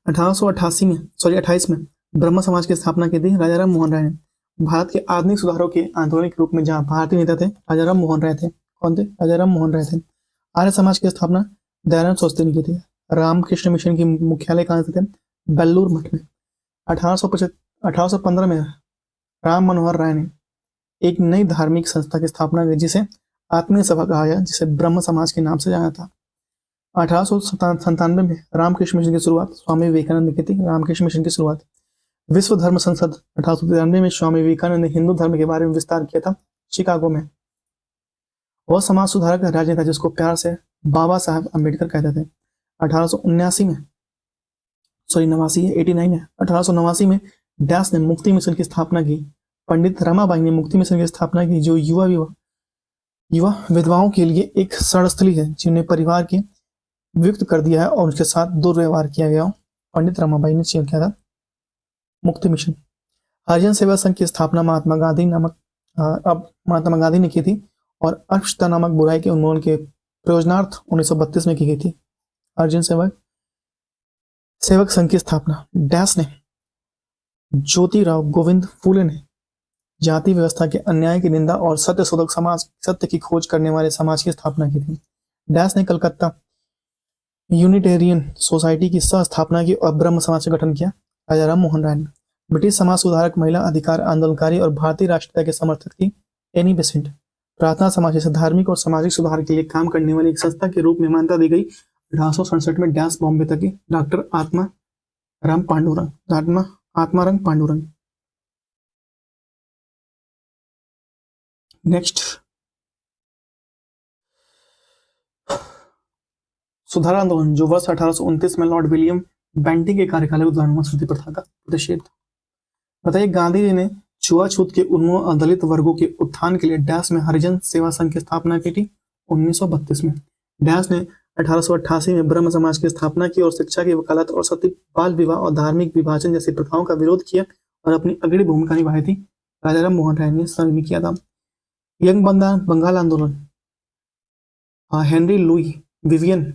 28 में ब्रह्म समाज की स्थापना की थी राजा राम मोहन राय ने। भारत के आधुनिक सुधारों के आंदोलन के रूप में जहां भारतीय नेता थे राजा राम मोहन राय थे। कौन थे? राजा राम मोहन राय थे। आर्य समाज की स्थापना दयानंद सरस्वती ने की थी। रामकृष्ण मिशन की मुख्यालय कहाँ थे? बेल्लूर मठ में। 1815 में राम मनोहर राय ने एक नई धार्मिक संस्था की स्थापना की जिसे आत्मीय सभा कहा गया, जिसे ब्रह्म समाज के नाम से जाना था। 1897 में रामकृष्ण मिशन की शुरुआत स्वामी विवेकानंद ने की थी। रामकृष्ण मिशन की शुरुआत। विश्व धर्म संसद 1893 में स्वामी विवेकानंद ने हिंदू धर्म के बारे में विस्तार किया था शिकागो में। वह समाज सुधारक राजनेता जिसको प्यार से बाबा साहब अम्बेडकर कहते थे। 1879 में 1889 में डैश ने मुक्ति मिशन की स्थापना की। पंडित रमाबाई ने मुक्ति मिशन की स्थापना की, जो युवा विधवाओं के लिए एक शरणस्थली है जिन्हें परिवार के वियुक्त कर दिया है और उसके साथ दुर्व्यवहार किया गया। पंडित रमाबाई ने किया था मुक्ति मिशन। हरिजन सेवा संघ की स्थापना महात्मा गांधी ने की थी और अस्पृश्यता नामक बुराई के उन्मूलन के प्रयोजनार्थ 1932 में की गई थी। हरिजन सेवक संघ की स्थापना डैश ने ज्योतिराव गोविंद फूले ने जाति व्यवस्था के अन्याय की निंदा और सत्य शोधक समाज, सत्य की खोज करने वाले समाज की स्थापना की थी। डैश ने कलकत्ता यूनिटेरियन सोसाइटी की सह स्थापना की और ब्रह्म समाज का गठन किया राजा राम मोहन राय ने। ब्रिटिश समाज सुधारक, महिला अधिकार आंदोलनकारी और भारतीय राष्ट्रीयता के समर्थक थी एनी बेसेंट। प्रार्थना समाज जैसे धार्मिक और सामाजिक सुधार के लिए काम करने वाली एक संस्था के रूप में मान्यता दी गई। 1867 में डैश बॉम्बे तक डॉक्टर आत्माराम पांडुरंग। नेक्स्ट सुधार आंदोलन, जो वर्ष 1829 में लॉर्ड विलियम बेंटिंग के कार्यकाल के दौरान सती प्रथा का प्रतिषेध। बताइए गांधी जी ने छुआछूत के उन्मूलन और दलित वर्गों के उत्थान के लिए डैश में हरिजन सेवा संघ की स्थापना की थी 1932 में। डैश ने 1888 में ब्रह्म समाज की स्थापना की और शिक्षा की वकालत और सती, बाल विवाह और धार्मिक विभाजन जैसी प्रथाओं का विरोध किया और अपनी अग्रणी भूमिका निभाई थी। राजा राम मोहन राय ने संघ भी किया था। यंग बंगाल आंदोलन, हेनरी लुई विवियन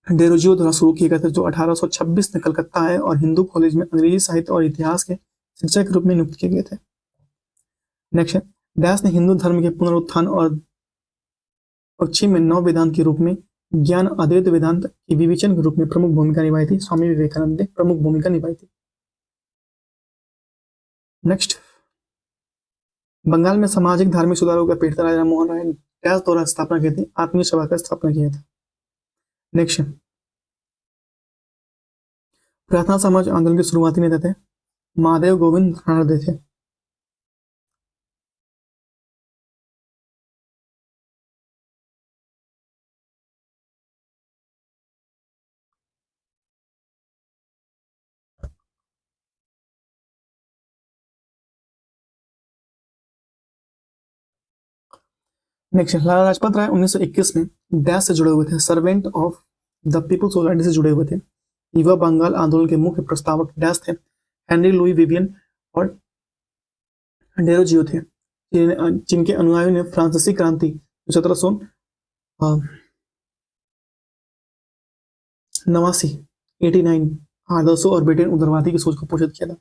डेरोजियो द्वारा शुरू किए गए थे, जो 1826 में कलकत्ता आए और हिंदू कॉलेज में अंग्रेजी साहित्य और इतिहास के शिक्षक के रूप में नियुक्त किए गए थे। नेक्स्ट डैश ने हिंदू धर्म के पुनरुत्थान और पश्चिम में नव वेदांत के रूप में ज्ञान अद्वैत वेदांत की विवेचन के रूप में प्रमुख भूमिका निभाई थी। स्वामी विवेकानंद ने प्रमुख भूमिका निभाई थी। नेक्स्ट बंगाल में सामाजिक धार्मिक सुधारों का पीड़ित राजा राम मोहन राय ने डैश द्वारा स्थापना की थी आत्मीय सभा का स्थापना किया था। नेक्स्ट प्रार्थना समाज आंदोलन के शुरुआती नेता थे महादेव गोविंद रानडे थे। नेक्स्ट लाला लाजपत राय 1921 में डैश से जुड़े हुए थे, servant of the people society से जुड़े हुए थे। युवा बंगाल आंदोलन के मुख्य प्रस्तावक डैश थे हेनरी लुई विवियन और डेरोजियो थे, जिनके अनुयायियों ने फ्रांसीसी क्रांति 1789 आदर्शों और ब्रिटेन उदारवादी की सोच को पोषित किया था।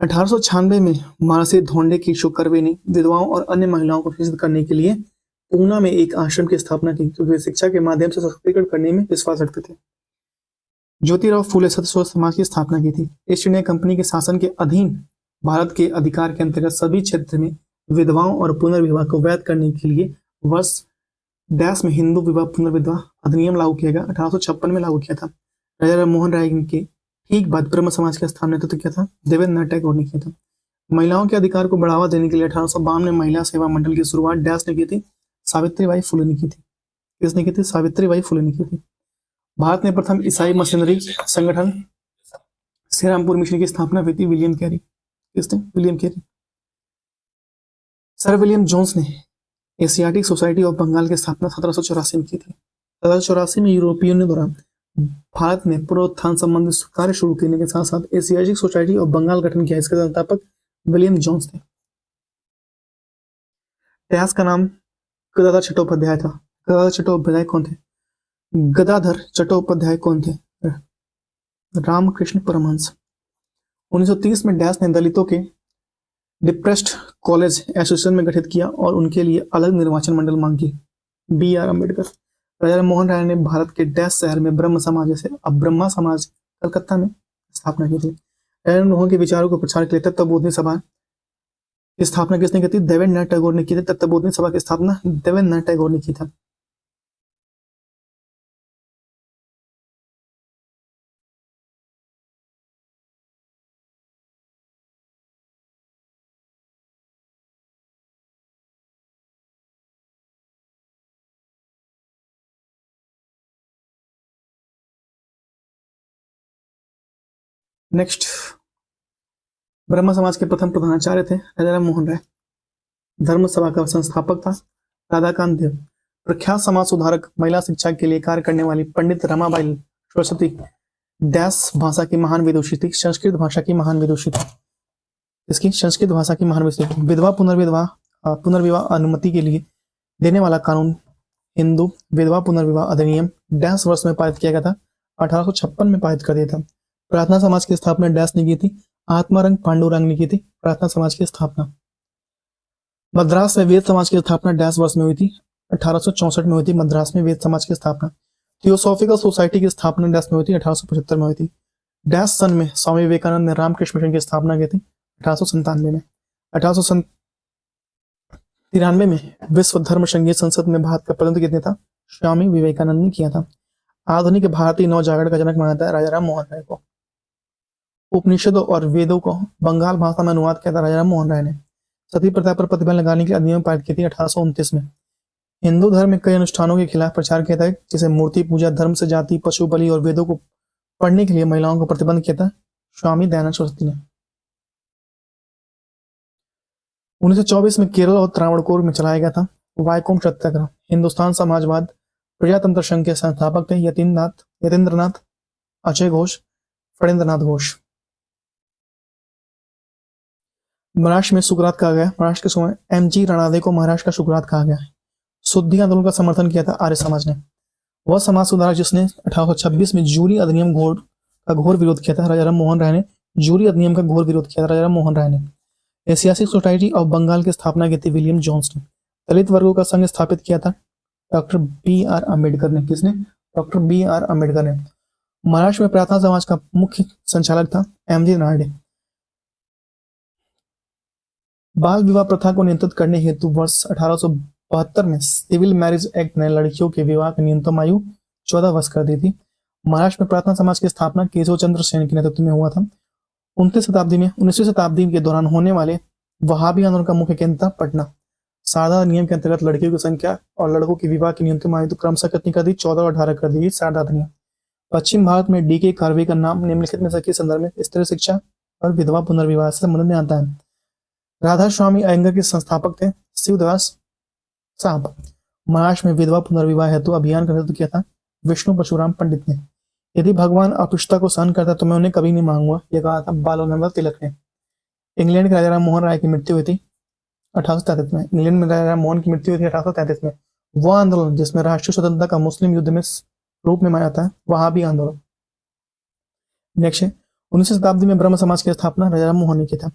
1896 में महर्षि धोंडे की शुकरवे ने विधवाओं और अन्य महिलाओं को शिक्षित करने के लिए पूना में एक आश्रम की स्थापना की, क्योंकि वे शिक्षा के माध्यम से सशक्तिकरण करने में विश्वास रखते थे। ज्योतिराव फूले सत्यशोधक समाज की स्थापना की थी। ईस्ट इंडिया कंपनी के शासन के अधीन भारत के अधिकार के अंतर्गत सभी क्षेत्र में विधवाओं और पुनर्विवाह को वैध करने के लिए वर्ष डैश में हिंदू विवाह पुनर्विवाह अधिनियम लागू किया गया। 1856 में लागू किया था। राजा राम मोहन राय के ठीक बाद ब्रह्म समाज का स्थापना नेतृत्व किया था देवेंद्र नाथ टैगोर ने किया था। महिलाओं के अधिकार को बढ़ावा देने के लिए 1852 में महिला सेवा मंडल की शुरुआत डैश ने की थी, सावित्रीबाई फुले ने की थी। किसने की थी? सावित्रीबाई फुले ने की थी। भारत में प्रथम ईसाई मशीनरी संगठन श्रीरामपुर मिशन की स्थापना हुई थी विलियम कैरी। किसने? William Carey. Sir William Jones ने एशियाटिक सोसाइटी ऑफ बंगाल की स्थापना 1784 में की थी। 1784 में यूरोपियनों द्वारा भारत में पुनरुत्थान संबंधी कार्य शुरू करने के साथ साथ एशियाटिक सोसाइटी ऑफ बंगाल गठन किया। इसके संस्थापक विलियम जोन्स थे। डैश का नाम गदाधर चट्टोपाध्याय था। गदाधर चट्टोपाध्याय कौन थे? गदाधर चट्टोपाध्याय कौन थे? रामकृष्ण परमहंस। 1930 में डैश ने दलितों के डिप्रेस्ड कॉलेज एसोसिएशन में गठित किया और उनके लिए अलग निर्वाचन मंडल मांग की। बी आर अम्बेडकर। राजा राम मोहन राय ने भारत के डैश शहर में ब्रह्म समाज से अब ब्रह्मा समाज कलकत्ता में स्थापना की थी। राजा राम मोहन के विचारों को प्रचार के लिए तत्वबोधिनी सभा की स्थापना किसने की थी? देवेंद्र नाथ टैगोर ने की थी। तत्वबोधिनी सभा की स्थापना देवेंद्र नाथ टैगोर ने की था। नेक्स्ट, ब्रह्म समाज के प्रथम प्रधानाचार्य थे राजा राम मोहन राय। धर्म सभा का संस्थापक था राधाकांत देव। प्रख्यात समाज सुधारक, महिला शिक्षा के लिए कार्य करने वाली पंडित रमाबाई सरस्वती डैश भाषा की महान विदुषी थी। संस्कृत भाषा की महान विदुषी थी। इसकी संस्कृत भाषा की महान विदुषी। विधवा पुनर्विवाह अनुमति के लिए देने वाला कानून हिंदू विधवा पुनर्विवाह अधिनियम डैश वर्ष में पारित किया गया था। 1856 में पारित कर दिया था। प्रार्थना समाज की स्थापना डैश ने की थी। आत्मारंग पांडुरंग ने की थी प्रार्थना समाज की स्थापना। मद्रास में वेद समाज की स्थापना डैश वर्ष में हुई थी। 1864 में हुई थी मद्रास में वेद समाज की स्थापना। थियोसॉफिकल सोसाइटी की स्थापना डैश में हुई थी। 1875 में हुई थी। डैश सन में स्वामी विवेकानंद ने रामकृष्ण मिशन की स्थापना की थी। 1897 में। 1893 में विश्व धर्म संगीत संसद में भारत का प्रतिनिधित्व किया था स्वामी विवेकानंद ने किया था। आधुनिक भारतीय नवजागरण का जनक माना जाता है राजा राम मोहन राय को। उपनिषदों और वेदों को बंगाल भाषा में अनुवाद किया था राजा राम मोहन राय ने। सती प्रथा पर प्रतिबंध लगाने के लिए अधिनियम पारित की थी 1829 में। हिंदू धर्म में कई अनुष्ठानों के खिलाफ प्रचार किया था, जैसे मूर्ति पूजा, धर्म से जाति, पशु बलि और वेदों को पढ़ने के लिए महिलाओं को प्रतिबंध किया था स्वामी दयानंद सरस्वती ने। 1924 में केरल और त्रावणकोर में चलाया गया था वाइकोम सत्याग्रह। हिंदुस्तान समाजवाद प्रजातंत्र संघ के संस्थापक थे यतीन्द्रनाथ अजय घोष, फणींद्रनाथ घोष। महाराष्ट्र में सुकरात कहा गया। महाराष्ट्र के समय एम.जी. राणादे को महाराष्ट्र का सुकरात कहा गया है। शुद्धि आंदोलन का समर्थन किया था आर्य समाज ने। वह समाज सुधारक जिसने 1826 में जूरी अधिनियम का घोर विरोध किया था राजा राम मोहन राय ने। जूरी अधिनियम का घोर विरोध किया था राजा राम मोहन राय ने। एशियाटिक सोसाइटी ऑफ बंगाल की स्थापना की थी विलियम जोन्स ने। दलित वर्गों का संघ स्थापित किया था डॉक्टर बी आर अम्बेडकर ने। किसने? डॉक्टर बी आर अम्बेडकर ने। महाराष्ट्र में प्रार्थना समाज का मुख्य संचालक था एम.जी. राणाडे। बाल विवाह प्रथा को नियंत्रित करने हेतु वर्ष 1872 में सिविल मैरिज एक्ट ने लड़कियों के विवाह की न्यूनतम आयु 14 वर्ष कर दी थी। महाराष्ट्र में प्रार्थना समाज की स्थापना केशव चंद्र सेन के नेतृत्व में हुआ था। 19वीं शताब्दी के दौरान होने वाले वहाबी आंदोलन का मुख्य केंद्र था पटना। शारदा नियम के अंतर्गत लड़कियों की संख्या और लड़कों की विवाह की न्यूनतम आयु क्रमशः कितनी कर दी? 14 और 18 कर दी शारदा नियम। पश्चिम भारत में डी के कार्वे का नाम निम्नलिखित में से किस संदर्भ में स्त्री शिक्षा और विधवा पुनर्विवाह से संबंध में आता है? राधा स्वामी अयंगर के संस्थापक थे शिवदास साहब। महाराष्ट्र में विधवा पुनर्विवाह हेतु अभियान का नेतृत्व किया था विष्णु परशुराम पंडित ने। यदि भगवान अस्पृश्यता को सहन करता तो मैं उन्हें कभी नहीं मांगूंगा, यह कहा था बाल गंगाधर तिलक ने। इंग्लैंड के राजा राम मोहन राय की मृत्यु हुई थी 1833 में। इंग्लैंड में राजा राम मोहन की मृत्यु हुई थी 1833 में। वह आंदोलन जिसमें राष्ट्रीय स्वतंत्रता का मुस्लिम युद्ध में रूप में माना जाता है वहाबी आंदोलन। नेक्स्ट है 19वीं शताब्दी में ब्रह्म समाज की स्थापना राजा राम मोहन ने की था।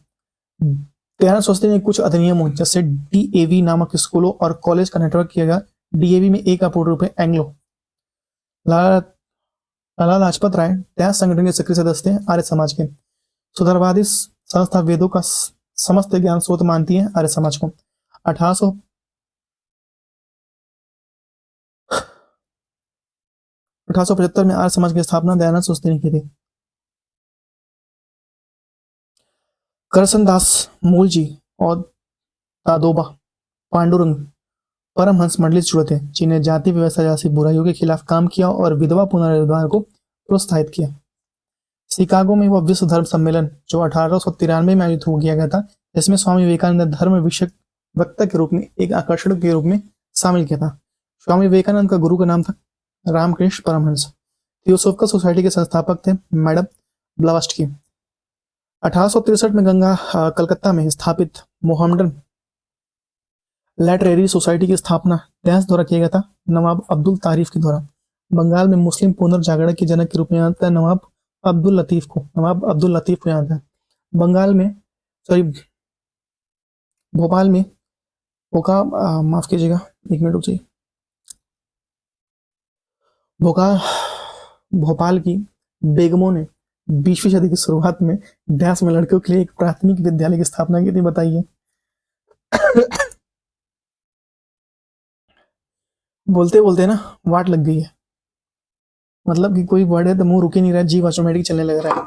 दयानंद सरस्वती ने कुछ अधिनियमों जैसे डीएवी नामक स्कूलों और कॉलेज का नेटवर्क किया गया। डीएवी में ए का पूर्ण रूप है एंग्लो। लाला लाला लाजपत राय त्याग संगठन के सक्रिय सदस्य थे आर्य समाज के। सुधारवादी संस्था वेदों का समस्त ज्ञान स्रोत मानती है आर्य समाज को। 1875 में आर्य समाज की स्थापना दयानंद सरस्वती ने की थी। करसनदास मूलजी और दादोबा पांडुरंग परमहंस मंडली से जुड़े थे, जिन्हें जाति व्यवस्था जैसी बुराइयों के खिलाफ काम किया और विधवा पुनर्विवाह को प्रोत्साहित किया। शिकागो में वह विश्व धर्म सम्मेलन जो 1893 में आयोजित हो किया गया था, जिसमें स्वामी विवेकानंद ने धर्म विषयक वक्ता के रूप में एक आकर्षण के रूप में शामिल किया था। स्वामी विवेकानंद का गुरु का नाम था रामकृष्ण परमहंस। थियोसोफिकल सोसाइटी के संस्थापक थे मैडम ब्लावात्स्की। 1863 में कलकत्ता में स्थापित मोहम्मडन लिटरेरी सोसाइटी की स्थापना ड्यास द्वारा किया गया था, नवाब अब्दुल तारीफ के द्वारा। बंगाल में मुस्लिम पुनर्जागरण के जनक के रूप में जानता है नवाब अब्दुल लतीफ को जानता है। बंगाल में भोपाल में माफ कीजिएगा, एक मिनट रुक जाइए। भोपाल की बेगमों ने 20वीं सदी की शुरुआत में ड्यास में लड़कियों के लिए एक प्राथमिक विद्यालय की स्थापना की थी। बताइए बोलते बोलते ना वाट लग गई है, मतलब कि कोई वर्ड है तो मुंह रुक ही नहीं रहा, जीव ऑटोमेटिक चलने लग रहा है।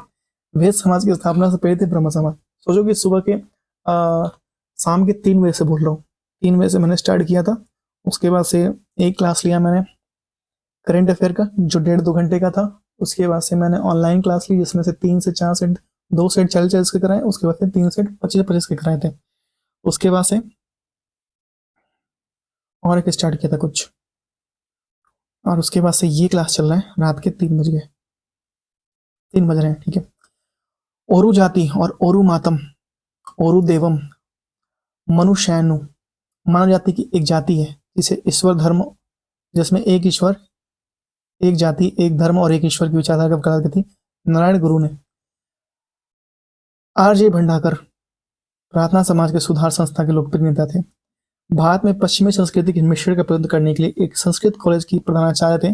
वेद समाज की स्थापना से प्रेरित ब्रह्म समाज। सोचो कि सुबह के शाम के 3 बजे से बोल रहा हूँ, 3 बजे से मैंने स्टार्ट किया था। उसके बाद से एक क्लास लिया मैंने करेंट अफेयर का जो 1.5-2 घंटे का था। उसके बाद से मैंने ऑनलाइन क्लास ली जिसमें से 3 से 4 सेट, 2 सेट 40 के कराए। उसके बाद से 3 सेट 25 के कराए थे। उसके बाद से और एक स्टार्ट किया था कुछ, और उसके बाद से ये क्लास चल रहा है। रात के 3 बज गए, 3 बज रहे हैं, ठीक है। ओरु जाति और ओरु मातम, ओरु देवम, मनुष्यानु मानव जाति की एक जाति है जिसे ईश्वर धर्म, जिसमें एक ईश्वर, एक जाति, एक धर्म और एक ईश्वर की विचारधारा का प्रकाश की थी नारायण गुरु ने। आरजे भंडाकर प्रार्थना समाज के सुधार संस्था के लोकप्रिय नेता थे। भारत में पश्चिमी संस्कृति के मिश्रण का प्रबंध करने के लिए एक संस्कृत कॉलेज की प्रधानाचार्य थे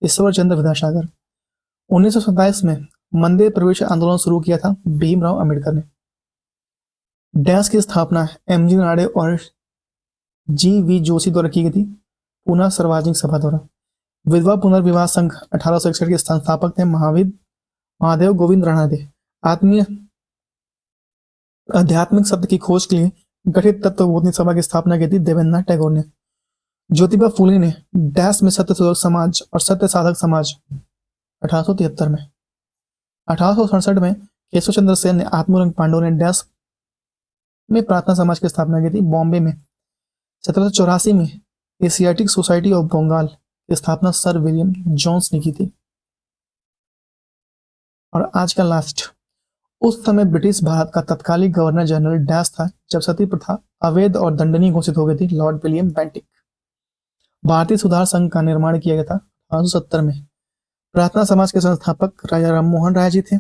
ईश्वर चंद्र विद्यासागर। 1927 में मंदिर प्रवेश आंदोलन शुरू किया था भीमराव अंबेडकर ने। डैश की स्थापना एमजी नाडे और जीवी जोशी द्वारा की गई थी पूना सार्वजनिक सभा द्वारा। विधवा पुनर्विवाह संघ 1861 के संस्थापक थे महादेव गोविंद राणादे। आध्यात्मिक शब्द की खोज के लिए गठित तत्वबोधनी सभा की स्थापना की थी देवेंद्रनाथ टैगोर ने। ज्योतिबा फूले ने डैश में सत्य शोधक समाज और सत्य साधक समाज 1873 में। 1867 में केशव चंद्र सेन ने आत्मरंग पांडव ने डैश में प्रार्थना समाज की स्थापना की थी बॉम्बे में। 1784 में एशियाटिक सोसाइटी ऑफ बंगाल की स्थापना सर विलियम जोन्स ने की थी। और आज का लास्ट, उस समय ब्रिटिश भारत का तत्कालीन गवर्नर जनरल डैश था जब सती प्रथा अवैध और दंडनीय घोषित हो गई थी, लॉर्ड विलियम बेंटिक। भारतीय सुधार संघ का निर्माण किया गया था 1870 में। प्रार्थना समाज के संस्थापक राजा राम मोहन राय जी थे।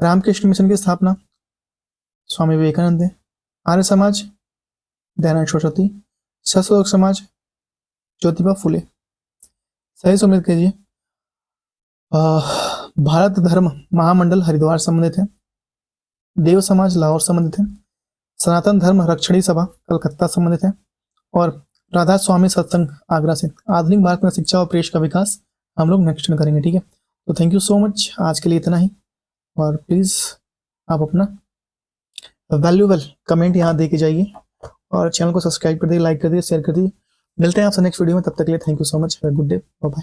रामकृष्ण मिशन की स्थापना स्वामी विवेकानंद ने। आर्य समाज दयानंद सरस्वती। सशोधक समाज ज्योतिबा फूले। सही सुमित कीजिए। भारत धर्म महामंडल हरिद्वार संबंधित है। देव समाज लाहौर संबंधित है। सनातन धर्म रक्षणी सभा कलकत्ता संबंधित है। और राधा स्वामी सत्संग आगरा से। आधुनिक भारत में शिक्षा और प्रेस का विकास हम लोग नेक्स्ट में करेंगे, ठीक है। तो थैंक यू सो मच, आज के लिए इतना ही। और प्लीज आप अपना वैल्यूएबल कमेंट यहाँ दे के जाइए और चैनल को सब्सक्राइब कर दिए, लाइक कर दिए, शेयर कर दिए। मिलते हैं आपसे नेक्स्ट वीडियो में, तब तक के लिए thank you so much, good day, bye bye.